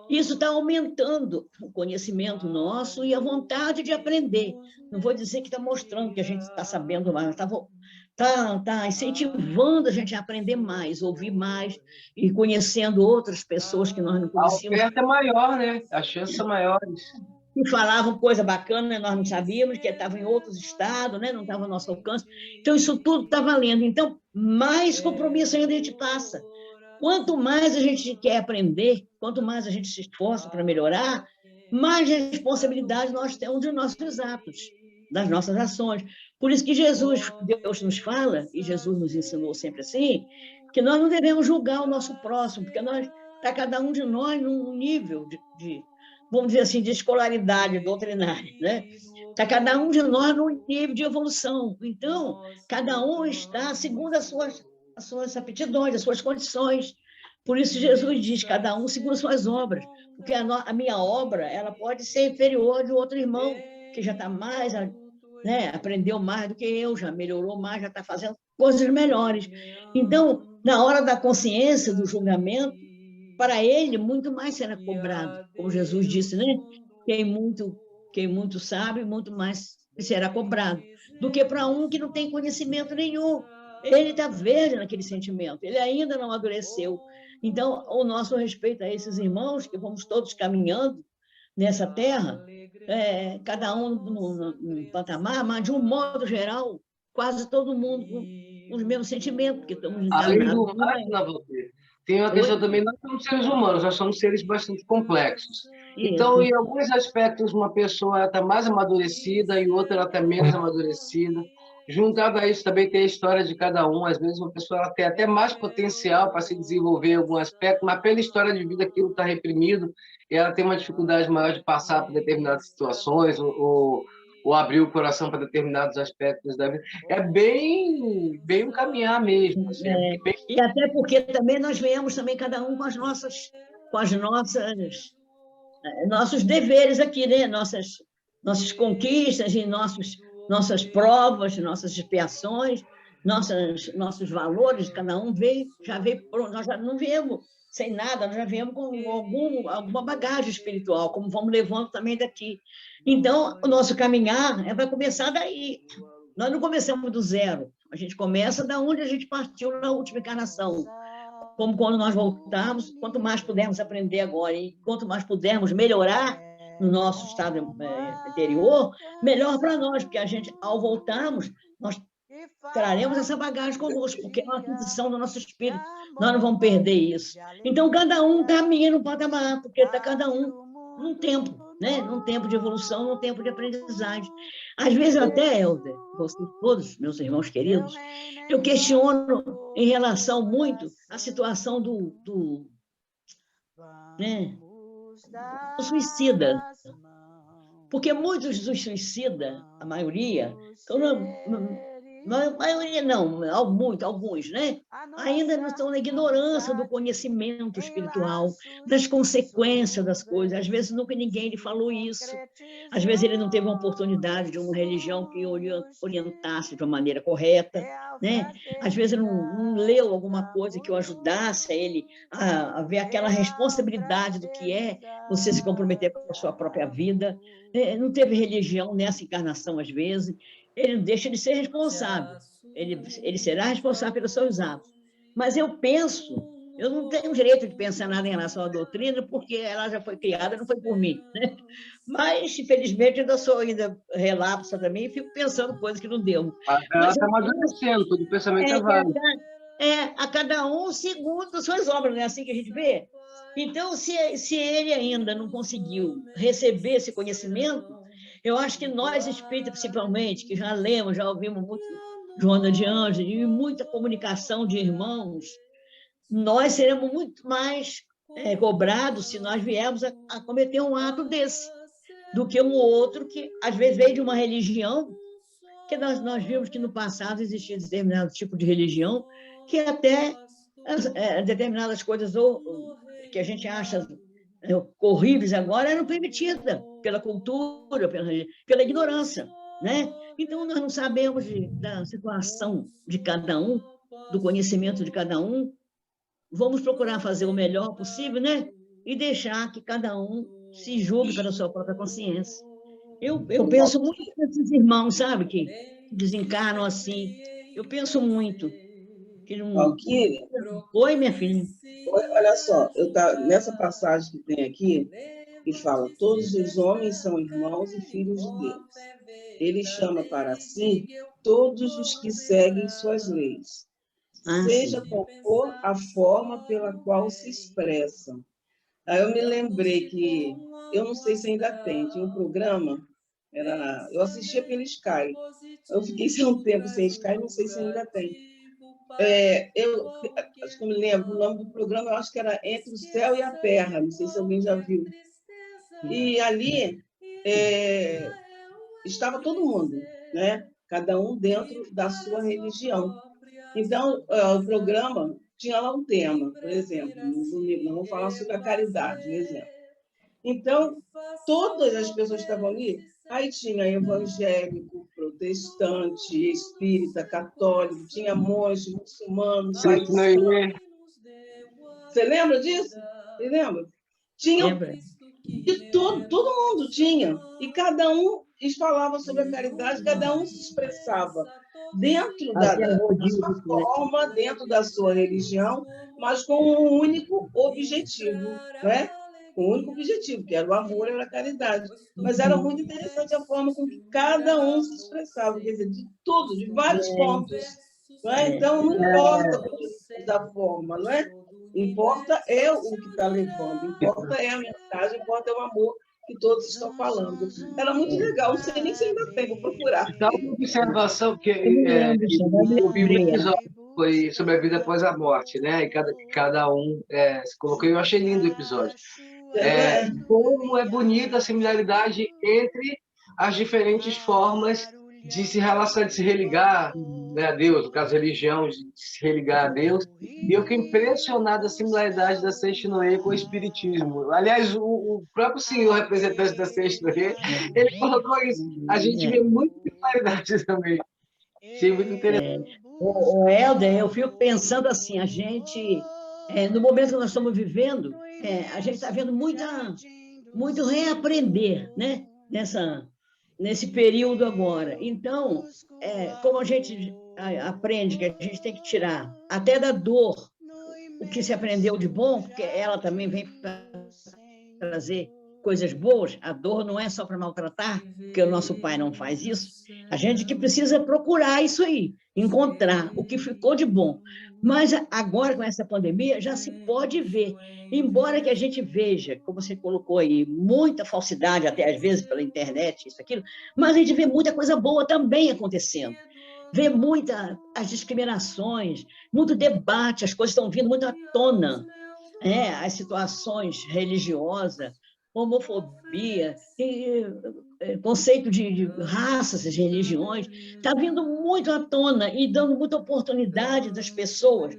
Isso está aumentando o conhecimento nosso e a vontade de aprender. Não vou dizer que está mostrando que a gente está sabendo mais, está incentivando a gente a aprender mais, ouvir mais e conhecendo outras pessoas que nós não conhecíamos. A oferta é maior, né? As chances são maiores. Que falavam coisa bacana, nós não sabíamos, que estavam em outros estados, né? Não estava ao nosso alcance. Então, isso tudo está valendo. Então, mais compromisso ainda a gente passa. Quanto mais a gente quer aprender, quanto mais a gente se esforça para melhorar, mais responsabilidade nós temos dos nossos atos, das nossas ações. Por isso que Deus nos fala, e Jesus nos ensinou sempre assim, que nós não devemos julgar o nosso próximo, porque está cada um de nós num nível vamos dizer assim, de escolaridade doutrinária, né? Está cada um de nós num nível de evolução. Então, cada um está segundo as suas aptidões, as suas condições. Por isso Jesus diz, cada um segundo as suas obras, porque a minha obra ela pode ser inferior de outro irmão, que já está mais, né, aprendeu mais do que eu, já melhorou mais, já está fazendo coisas melhores. Então, na hora da consciência, do julgamento, para ele, muito mais será cobrado, como Jesus disse, né? Quem muito sabe, muito mais será cobrado, do que para um que não tem conhecimento nenhum. Ele está verde naquele sentimento, ele ainda não amadureceu. Então, o nosso respeito a esses irmãos, que vamos todos caminhando nessa terra, cada um num patamar, mas, de um modo geral, quase todo mundo com os mesmos sentimentos, porque estamos Além do mais, tem uma questão também, nós somos seres humanos, nós somos seres bastante complexos. Então, em alguns aspectos, uma pessoa está mais amadurecida e outra está menos amadurecida. Juntado a isso, também tem a história de cada um. Às vezes, uma pessoa ela tem até mais potencial para se desenvolver em algum aspecto, mas pela história de vida, aquilo está reprimido e ela tem uma dificuldade maior de passar por determinadas situações ou abrir o coração para determinados aspectos da vida. É bem um caminhar mesmo. Assim, bem... E até porque também nós viemos também cada um com as nossos deveres aqui, né? Nossas conquistas e nossas provas, nossas expiações, nossos valores, cada um já veio pronto. Nós já não viemos sem nada, nós já viemos com alguma bagagem espiritual, como vamos levando também daqui. Então, o nosso caminhar vai começar daí. Nós não começamos do zero, a gente começa da onde a gente partiu na última encarnação. Como quando nós voltarmos, quanto mais pudermos aprender agora e quanto mais pudermos melhorar no nosso estado interior, melhor para nós, porque a gente, ao voltarmos, nós traremos essa bagagem conosco, porque é uma aquisição do nosso espírito, nós não vamos perder isso. Então, cada um caminha no patamar, porque está cada um num tempo, né? Num tempo de evolução, num tempo de aprendizagem. Às vezes, até, Helder, vocês todos, meus irmãos queridos, eu questiono em relação muito à situação do suicida. Porque muitos dos suicidas, a maioria, alguns, né? Ainda não estão na ignorância do conhecimento espiritual, das consequências das coisas. Às vezes nunca ninguém lhe falou isso. Às vezes ele não teve uma oportunidade de uma religião que orientasse de uma maneira correta, né? Às vezes não leu alguma coisa que o ajudasse a ele a ver aquela responsabilidade do que é você se comprometer com a sua própria vida. Não teve religião nessa encarnação, às vezes. Ele não deixa de ser responsável. Ele será responsável pelos seus atos. Mas eu não tenho direito de pensar nada em relação à doutrina, porque ela já foi criada, não foi por mim, né? Mas, infelizmente, ainda relapsa também e fico pensando coisas que não deu. Ela está amadurecendo, todo o pensamento é válido. A cada um segundo as suas obras, não é assim que a gente vê? Então, se ele ainda não conseguiu receber esse conhecimento, eu acho que nós, espíritas, principalmente, que já lemos, já ouvimos muito Joana de Ângeles e muita comunicação de irmãos, nós seremos muito mais cobrados se nós viermos a cometer um ato desse, do que um outro que, às vezes, veio de uma religião, que nós vimos que no passado existia determinado tipo de religião, que até determinadas coisas que a gente acha horríveis agora eram permitidas pela cultura, pela ignorância, né? Então, nós não sabemos da situação de cada um, do conhecimento de cada um. Vamos procurar fazer o melhor possível, né? E deixar que cada um se julgue pela sua própria consciência. Eu penso muito nesses irmãos, sabe, que desencarnam assim. Eu penso muito. Valquíria? Oi, minha filha. Olha só, nessa passagem que tem aqui, que fala: todos os homens são irmãos e filhos de Deus. Ele chama para si todos os que seguem suas leis, seja qual for a forma pela qual se expressam. Aí eu me lembrei que, eu não sei se ainda tem, tinha um programa, eu assistia pelo Sky. Eu fiquei um tempo sem Sky, não sei se ainda tem. Acho que eu me lembro, o nome do programa, eu acho que era Entre o Céu e a Terra, não sei se alguém já viu. E ali estava todo mundo, né? Cada um dentro da sua religião. Então, o programa tinha lá um tema, por exemplo, no domingo, nós vamos falar sobre a caridade, por exemplo. Então, todas as pessoas que estavam ali, aí tinha evangélico, protestante, espírita, católico, tinha monge, muçulmano, Você lembra disso? Você lembra? Tinha de todo mundo tinha. E cada um falava sobre a caridade, cada um se expressava dentro da sua forma, dentro da sua religião, mas com um único objetivo, né? Com um único objetivo, que era o amor, era a caridade. Mas era muito interessante a forma com que cada um se expressava, quer dizer, de tudo, de vários pontos. Não é? Então, não importa da forma, não é? Importa é o que está levando, importa é a mensagem, importa é o amor que todos estão falando. Era muito legal, não sei nem se ainda tem, vou procurar. Então, uma observação que eu vi um episódio foi sobre a vida após a morte, né? E cada um se colocou. Eu achei lindo o episódio. Como é bonita a similaridade entre as diferentes formas de se relacionar, de se religar, né, a Deus, no caso religião, de se religar a Deus. E eu fiquei impressionado a similaridade da Seixinoe com o Espiritismo. Aliás, o próprio senhor representante da Seixinoe, ele colocou isso. A gente vê muita similaridade também. Achei muito interessante. O Helder, eu fico pensando assim, a gente, no momento que nós estamos vivendo, a gente está vendo muito reaprender, né? Nesse período agora. Então, como a gente aprende que a gente tem que tirar até da dor o que se aprendeu de bom, porque ela também vem para trazer coisas boas, a dor não é só para maltratar, porque o nosso pai não faz isso, a gente que precisa procurar isso aí, encontrar o que ficou de bom. Mas agora, com essa pandemia, já se pode ver, embora que a gente veja, como você colocou aí, muita falsidade, até às vezes pela internet, isso, aquilo, mas a gente vê muita coisa boa também acontecendo. Vê as discriminações, muito debate, as coisas estão vindo muito à tona, as situações religiosas, homofobia, conceito de raças e religiões, está vindo muito à tona e dando muita oportunidade das pessoas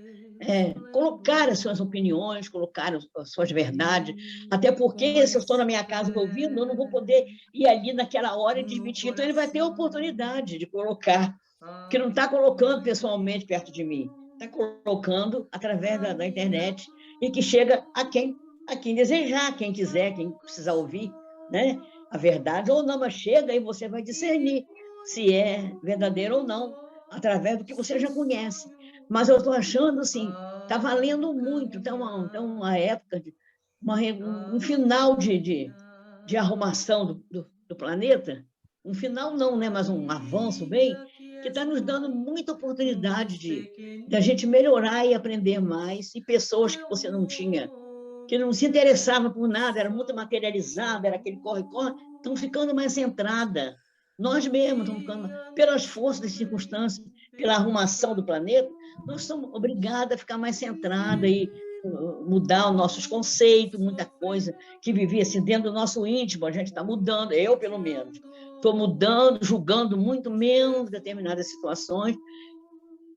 colocar as suas opiniões, colocar as suas verdades, até porque se eu estou na minha casa ouvindo, eu não vou poder ir ali naquela hora e desmentir, então ele vai ter a oportunidade de colocar, que não está colocando pessoalmente perto de mim, está colocando através da internet e que chega a quem desejar, quem quiser, quem precisar ouvir, né? A verdade ou não, mas chega e você vai discernir se é verdadeiro ou não, através do que você já conhece. Mas eu estou achando, assim, está valendo muito, está uma época, um final de arrumação do planeta, um final não, né? Mas um avanço bem, que está nos dando muita oportunidade de a gente melhorar e aprender mais, e pessoas que você não tinha, que não se interessava por nada, era muito materializada, era aquele corre-corre, estão ficando mais centrada. Nós mesmos estamos ficando, pelas forças das circunstâncias, pela arrumação do planeta, nós somos obrigados a ficar mais centrada e mudar os nossos conceitos, muita coisa que vivia assim dentro do nosso íntimo, a gente está mudando, eu pelo menos, estou mudando, julgando muito menos determinadas situações.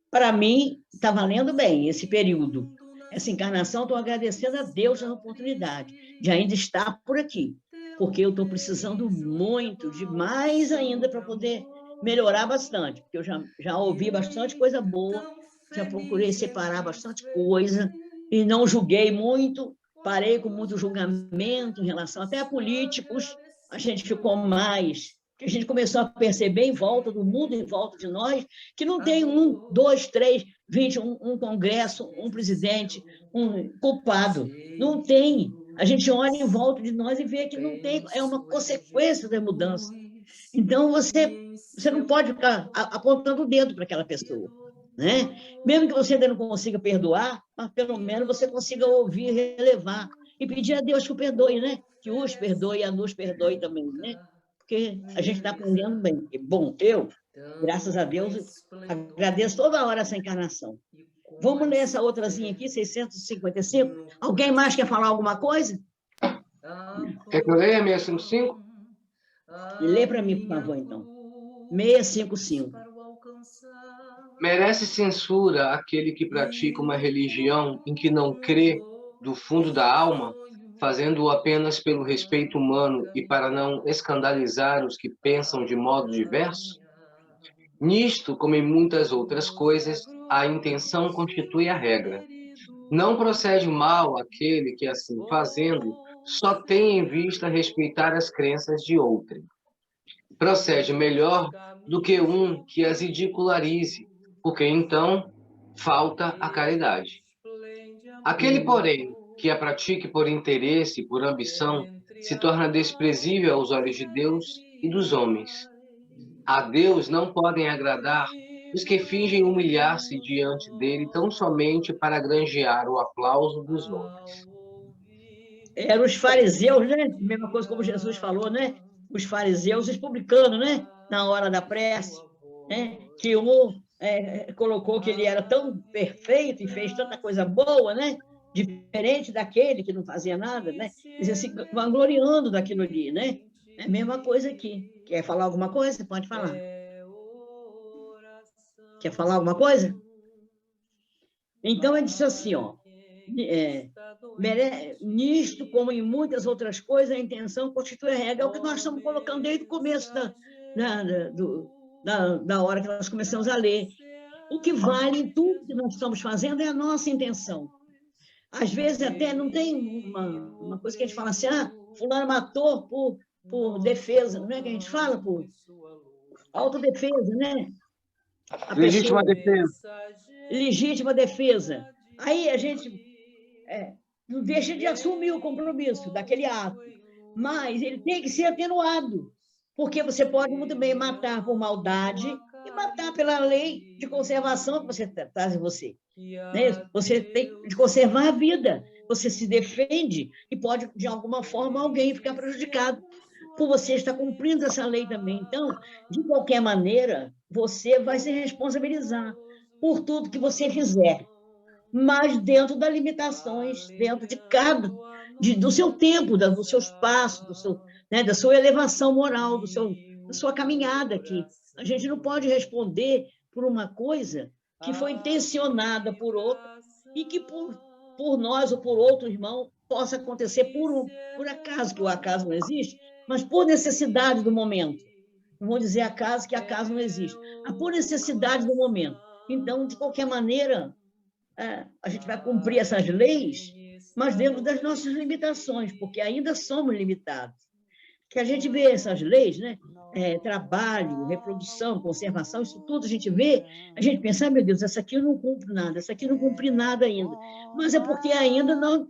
Para mim, está valendo bem esse período. Essa encarnação, estou agradecendo a Deus a oportunidade de ainda estar por aqui, porque eu estou precisando muito, de mais ainda, para poder melhorar bastante, porque eu já ouvi bastante coisa boa, já procurei separar bastante coisa, e não julguei muito, parei com muito julgamento em relação até a políticos, a gente ficou mais... que a gente começou a perceber em volta do mundo, em volta de nós, que não tem 1, 2, 3, 20, um congresso, um presidente, um culpado. Não tem. A gente olha em volta de nós e vê que não tem, é uma consequência da mudança. Então, você não pode ficar apontando o dedo para aquela pessoa, né? Mesmo que você ainda não consiga perdoar, mas pelo menos você consiga ouvir, relevar e pedir a Deus que o perdoe, né? Que os perdoe e a nos perdoe também, né? Porque a gente está aprendendo bem. Bom, graças a Deus, agradeço toda hora essa encarnação. Vamos ler essa outrazinha aqui, 655? Alguém mais quer falar alguma coisa? Quer que eu leia 655? Lê para mim, por favor, então. 655. Merece censura aquele que pratica uma religião em que não crê do fundo da alma, fazendo-o apenas pelo respeito humano e para não escandalizar os que pensam de modo diverso? Nisto, como em muitas outras coisas, a intenção constitui a regra. Não procede mal aquele que, assim fazendo, só tem em vista respeitar as crenças de outrem. Procede melhor do que um que as ridicularize, porque então falta a caridade. Aquele, porém, que a pratique por interesse e por ambição, se torna desprezível aos olhos de Deus e dos homens. A Deus não podem agradar os que fingem humilhar-se diante dele tão somente para granjear o aplauso dos homens. Eram os fariseus, né? Mesma coisa como Jesus falou, né? Os fariseus e os publicanos, né? Na hora da prece, né? Que um colocou que ele era tão perfeito e fez tanta coisa boa, né? Diferente daquele que não fazia nada, né? Eles assim, vangloriando daquilo ali, né? É a mesma coisa aqui. Quer falar alguma coisa? Pode falar. Quer falar alguma coisa? Então, ele disse assim, ó, nisto, como em muitas outras coisas, a intenção constitui a regra. É o que nós estamos colocando desde o começo da hora que nós começamos a ler. O que vale em tudo que nós estamos fazendo é a nossa intenção. Às vezes até não tem uma coisa que a gente fala assim, fulano matou por defesa, não é que a gente fala? Por autodefesa, né? Legítima defesa. Legítima defesa. Aí a gente não deixa de assumir o compromisso daquele ato, mas ele tem que ser atenuado, porque você pode muito bem matar por maldade e matar pela lei de conservação que você traz em você. Né? Você tem de conservar a vida, você se defende e pode, de alguma forma, alguém ficar prejudicado por você estar cumprindo essa lei também. Então, de qualquer maneira, você vai se responsabilizar por tudo que você fizer, mas dentro das limitações, dentro de do seu tempo, do seu espaço, da sua elevação moral, da sua caminhada aqui. A gente não pode responder por uma coisa que foi intencionada por outro e que por nós ou por outro irmão possa acontecer por acaso, que o acaso não existe, mas por necessidade do momento. Não vou dizer acaso, que acaso não existe, mas por necessidade do momento. Então, de qualquer maneira, a gente vai cumprir essas leis, mas dentro das nossas limitações, porque ainda somos limitados. Que a gente vê essas leis, né? Trabalho, reprodução, conservação, isso tudo a gente vê, a gente pensa, meu Deus, essa aqui eu não cumpro nada, essa aqui eu não cumpri nada ainda. Mas é porque ainda não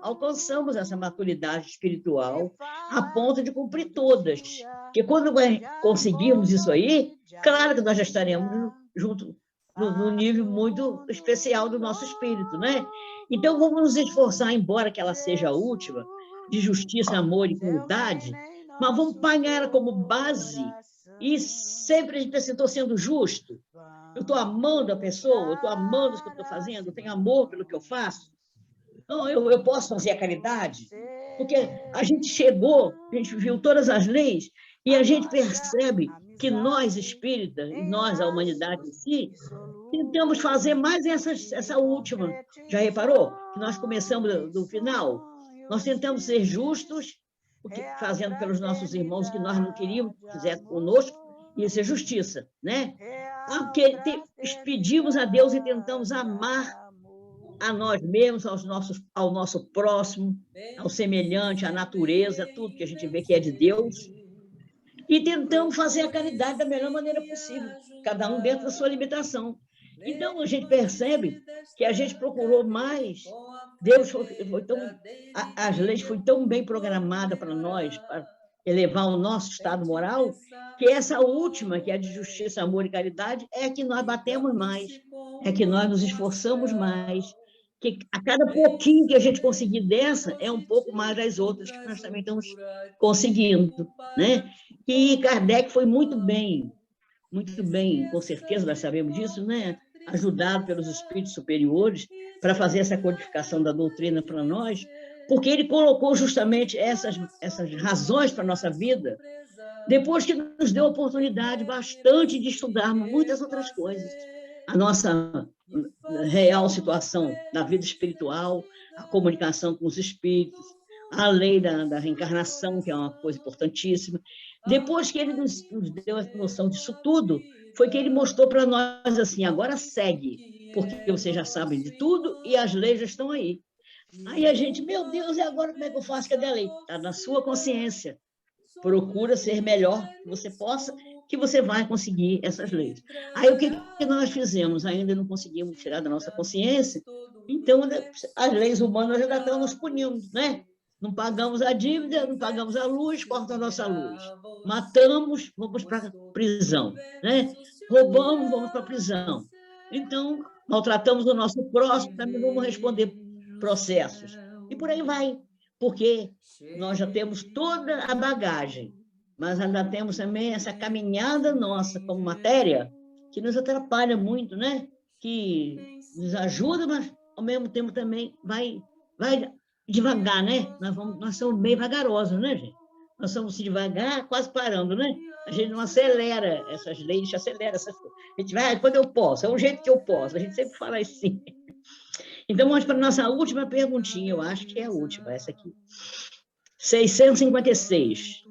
alcançamos essa maturidade espiritual a ponto de cumprir todas. Porque quando conseguirmos isso aí, claro que nós já estaremos junto no nível muito especial do nosso espírito, né? Então, vamos nos esforçar, embora que ela seja a última, de justiça, amor e caridade, mas vamos pagar ela como base e sempre a gente pensa, estou sendo justo, eu estou amando a pessoa, eu estou amando o que eu estou fazendo, eu tenho amor pelo que eu faço. Então, eu posso fazer a caridade, porque a gente chegou, a gente viu todas as leis e a gente percebe que nós, espíritas, e nós, a humanidade em si, tentamos fazer mais essa última. Já reparou? Que nós começamos do final? Nós tentamos ser justos, fazendo pelos nossos irmãos que nós não queríamos que fizessem conosco, isso é justiça, né? Porque pedimos a Deus e tentamos amar a nós mesmos, ao nosso próximo, ao semelhante, à natureza, tudo que a gente vê que é de Deus, e tentamos fazer a caridade da melhor maneira possível, cada um dentro da sua limitação. Então, a gente percebe que a gente procurou mais, as leis foram tão bem programadas para nós, para elevar o nosso estado moral, que essa última, que é de justiça, amor e caridade, é a que nós batemos mais, é que nós nos esforçamos mais, que a cada pouquinho que a gente conseguir dessa, é um pouco mais das outras que nós também estamos conseguindo, né? E Kardec foi muito bem, com certeza nós sabemos disso, né? Ajudado pelos espíritos superiores para fazer essa codificação da doutrina para nós, porque ele colocou justamente essas razões para a nossa vida, depois que nos deu a oportunidade bastante de estudarmos muitas outras coisas. A nossa real situação da vida espiritual, a comunicação com os espíritos, a lei da reencarnação, que é uma coisa importantíssima. Depois que ele nos deu a noção disso tudo, foi que ele mostrou para nós assim, agora segue, porque vocês já sabem de tudo e as leis já estão aí. Aí a gente, meu Deus, e agora como é que eu faço? Cadê a lei? Está na sua consciência. Procura ser melhor que você possa, que você vai conseguir essas leis. Aí o que nós fizemos? Ainda não conseguimos tirar da nossa consciência, então as leis humanas ainda estão nos punindo, né? Não pagamos a dívida, não pagamos a luz, corta a nossa luz. Matamos, vamos para a prisão, né? roubamos, vamos para a prisão. Então, maltratamos o nosso próximo, também vamos responder processos. E por aí vai, porque nós já temos toda a bagagem, mas ainda temos também essa caminhada nossa como matéria, que nos atrapalha muito, né? Que nos ajuda, mas, ao mesmo tempo, também vai devagar, né? Nós somos meio vagarosos, né, gente? Nós somos devagar, quase parando, né? A gente não acelera essas leis, a gente acelera essas coisas. A gente vai, quando eu posso, é o jeito que eu posso, a gente sempre fala assim. Então, vamos para a nossa última perguntinha, eu acho que é a última, essa aqui. 656.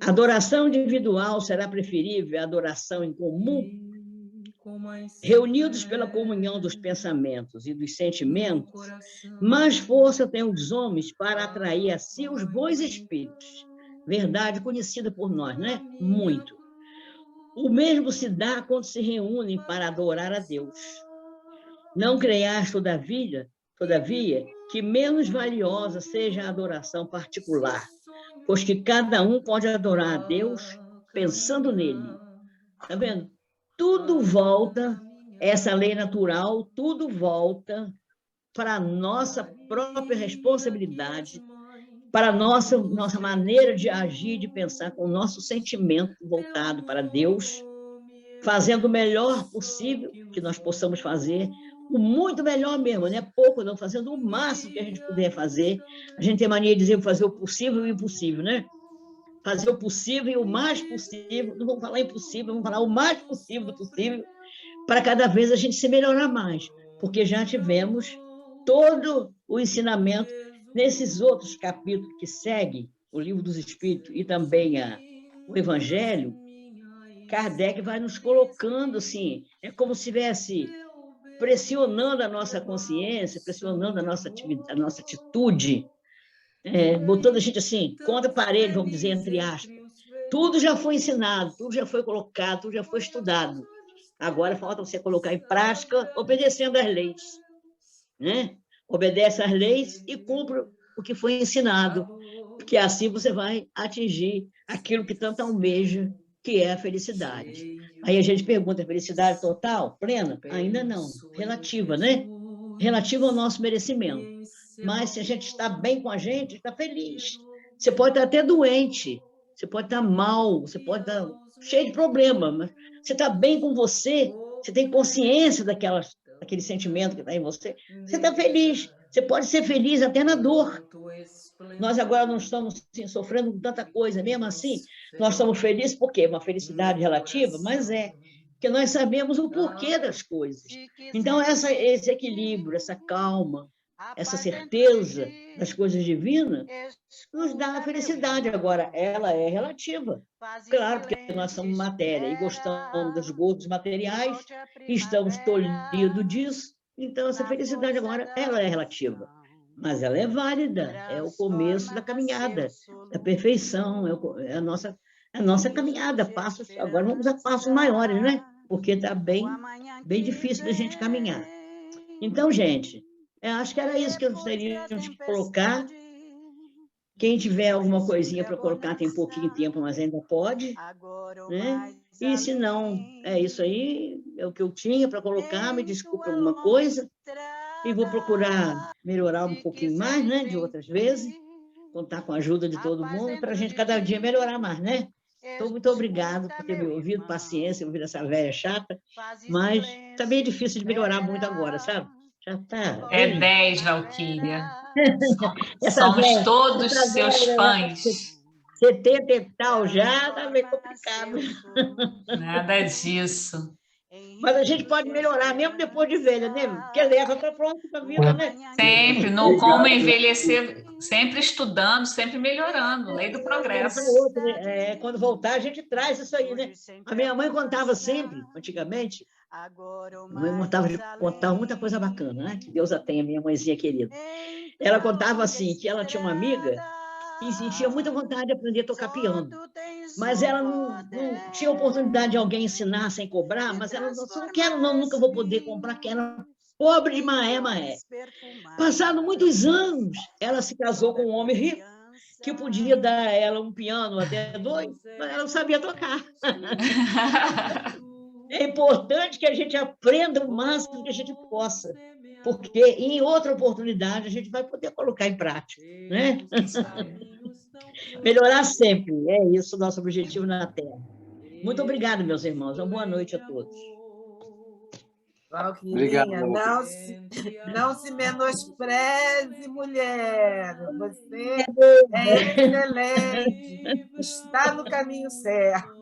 A adoração individual será preferível à adoração em comum? Reunidos pela comunhão dos pensamentos e dos sentimentos, mais força têm os homens para atrair a si os bons espíritos. Verdade conhecida por nós, né? Muito. O mesmo se dá quando se reúnem para adorar a Deus. Não creias, todavia, que menos valiosa seja a adoração particular, pois que cada um pode adorar a Deus pensando nele. Está vendo? Tudo volta, essa lei natural, tudo volta para a nossa própria responsabilidade, para a nossa maneira de agir, de pensar, com o nosso sentimento voltado para Deus, fazendo o melhor possível que nós possamos fazer, o muito melhor mesmo, não é pouco não, fazendo o máximo que a gente puder fazer. A gente tem mania de dizer fazer o possível e o impossível, né? Fazer o possível e o mais possível, não vamos falar impossível, vamos falar o mais possível do possível, para cada vez a gente se melhorar mais, porque já tivemos todo o ensinamento nesses outros capítulos que seguem, o Livro dos Espíritos e também o Evangelho. Kardec vai nos colocando assim, é como se estivesse pressionando a nossa consciência, pressionando a nossa atitude, botando a gente assim, contra a parede, vamos dizer, entre aspas. Tudo já foi ensinado, tudo já foi colocado, tudo já foi estudado. Agora falta você colocar em prática, obedecendo às leis, né? Obedece às leis e cumpre o que foi ensinado, porque assim você vai atingir aquilo que tanto almeja, que é a felicidade. Aí a gente pergunta, felicidade total, plena? Ainda não, relativa, né? Relativa ao nosso merecimento. Mas se a gente está bem com a gente, está feliz. Você pode estar até doente, você pode estar mal, você pode estar cheio de problema, mas você está bem com você, você tem consciência daquele sentimento que está em você, você está feliz. Você pode ser feliz até na dor. Nós agora não estamos assim, sofrendo com tanta coisa, mesmo assim, nós estamos felizes porque uma felicidade relativa, mas porque nós sabemos o porquê das coisas. Então, esse equilíbrio, essa calma, essa certeza das coisas divinas, nos dá a felicidade. Agora, ela é relativa. Claro, porque nós somos matéria e gostamos dos gostos materiais, e estamos tolhidos disso, então essa felicidade agora, ela é relativa. Mas ela é válida, é o começo da caminhada, da perfeição, é a nossa caminhada. Agora vamos a passos maiores, né? Porque está bem difícil da gente caminhar. Então, gente, acho que era isso que nós teríamos que colocar. Quem tiver alguma coisinha para colocar, tem pouquinho tempo, mas ainda pode, né? E se não, é isso aí, é o que eu tinha para colocar, me desculpe alguma coisa, e vou procurar melhorar um pouquinho mais, né, de outras vezes, contar com a ajuda de todo mundo, para a gente cada dia melhorar mais, né? Então, muito obrigado por ter me ouvido, paciência, ouvir essa velha chata, mas está bem difícil de melhorar muito agora, sabe? Já está. É 10, Valquíria. Somos todos seus fãs. 70 e tal já, está meio complicado. Nada disso. Mas a gente pode melhorar, mesmo depois de velha, né? Porque leva para pronto para a vida, né? Sempre, no como envelhecer, sempre estudando, sempre melhorando, lei do progresso. Quando voltar, a gente traz isso aí, né? A minha mãe contava sempre, antigamente, a mãe contava muita coisa bacana, né? Que Deus a tenha, minha mãezinha querida. Ela contava assim, que ela tinha uma amiga que sentia muita vontade de aprender a tocar piano. Mas ela não tinha oportunidade de alguém ensinar sem cobrar, mas ela disse, não quero não, nunca vou poder comprar, que era pobre de maé. Passado muitos anos, ela se casou com um homem rico, que podia dar a ela um piano até 2, mas ela não sabia tocar. É importante que a gente aprenda o máximo que a gente possa, porque em outra oportunidade a gente vai poder colocar em prática, né? Melhorar sempre, é isso o nosso objetivo na Terra. Muito obrigada, meus irmãos. Uma boa noite a todos. Valquirinha, não se menospreze, mulher. Você é excelente, está no caminho certo.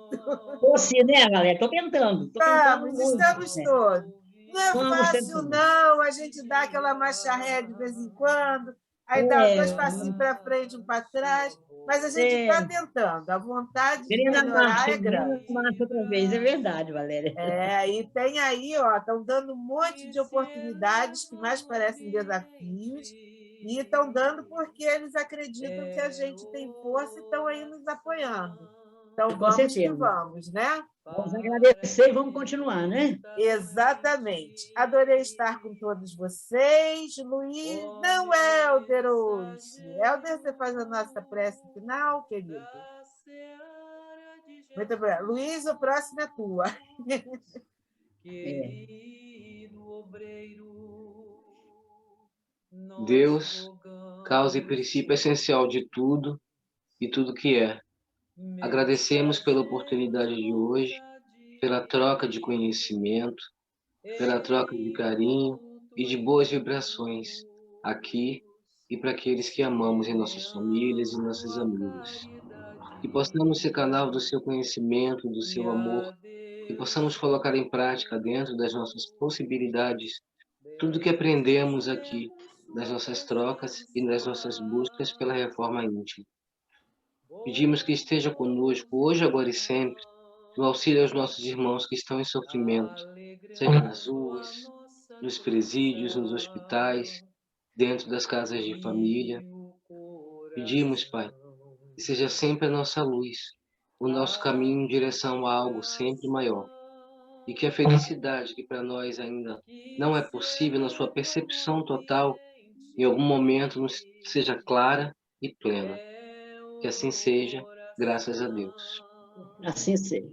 Você, né, galera? Estou tentando muito. Estamos todos. Não é Vamos fácil, não. A gente dá aquela marcha ré de vez em quando, aí dá 2 passinhos para frente, 1 para trás, mas a gente está tentando. A vontade de melhorar é grande. Marcha outra vez, é verdade, Valéria. E tem aí, ó, estão dando um monte de oportunidades que mais parecem desafios, e estão dando porque eles acreditam que a gente tem força e estão aí nos apoiando. Então, vamos que vamos, né? Vamos agradecer e vamos continuar, né? Exatamente. Adorei estar com todos vocês. Luiz, não, Helder, hoje. Helder, você faz a nossa prece final, querido? Muito bem. Luiz, o próximo é tua. Deus, causa e princípio essencial de tudo e tudo que é. Agradecemos pela oportunidade de hoje, pela troca de conhecimento, pela troca de carinho e de boas vibrações aqui e para aqueles que amamos em nossas famílias e nossos amigos. Que possamos ser canal do seu conhecimento, do seu amor, que possamos colocar em prática dentro das nossas possibilidades tudo que aprendemos aqui, nas nossas trocas e nas nossas buscas pela reforma íntima. Pedimos que esteja conosco hoje, agora e sempre, no auxílio aos nossos irmãos que estão em sofrimento, seja nas ruas, nos presídios, nos hospitais, dentro das casas de família. Pedimos, Pai, que seja sempre a nossa luz, o nosso caminho em direção a algo sempre maior. E que a felicidade que para nós ainda não é possível na sua percepção total, em algum momento nos seja clara e plena. Que assim seja, graças a Deus. Assim seja.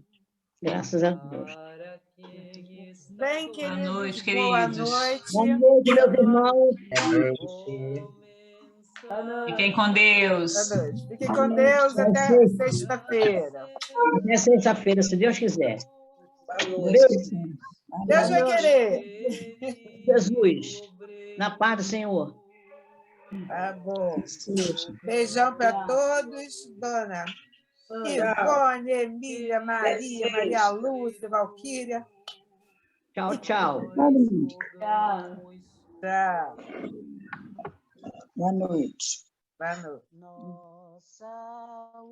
Graças a Deus. Bem, queridos, boa noite, boa queridos. noite. Boa noite, meus irmãos. Fiquem com Deus. Boa noite. Fiquem com Deus até sexta-feira. Até sexta-feira, se Deus quiser. Deus vai querer. Jesus, na paz do Senhor. Tá bom. Beijão para todos, dona Ivone, Emília, Maria, Maria Lúcia, Valquíria. Tchau, tchau. Tchau. Boa noite. Boa noite. Nossa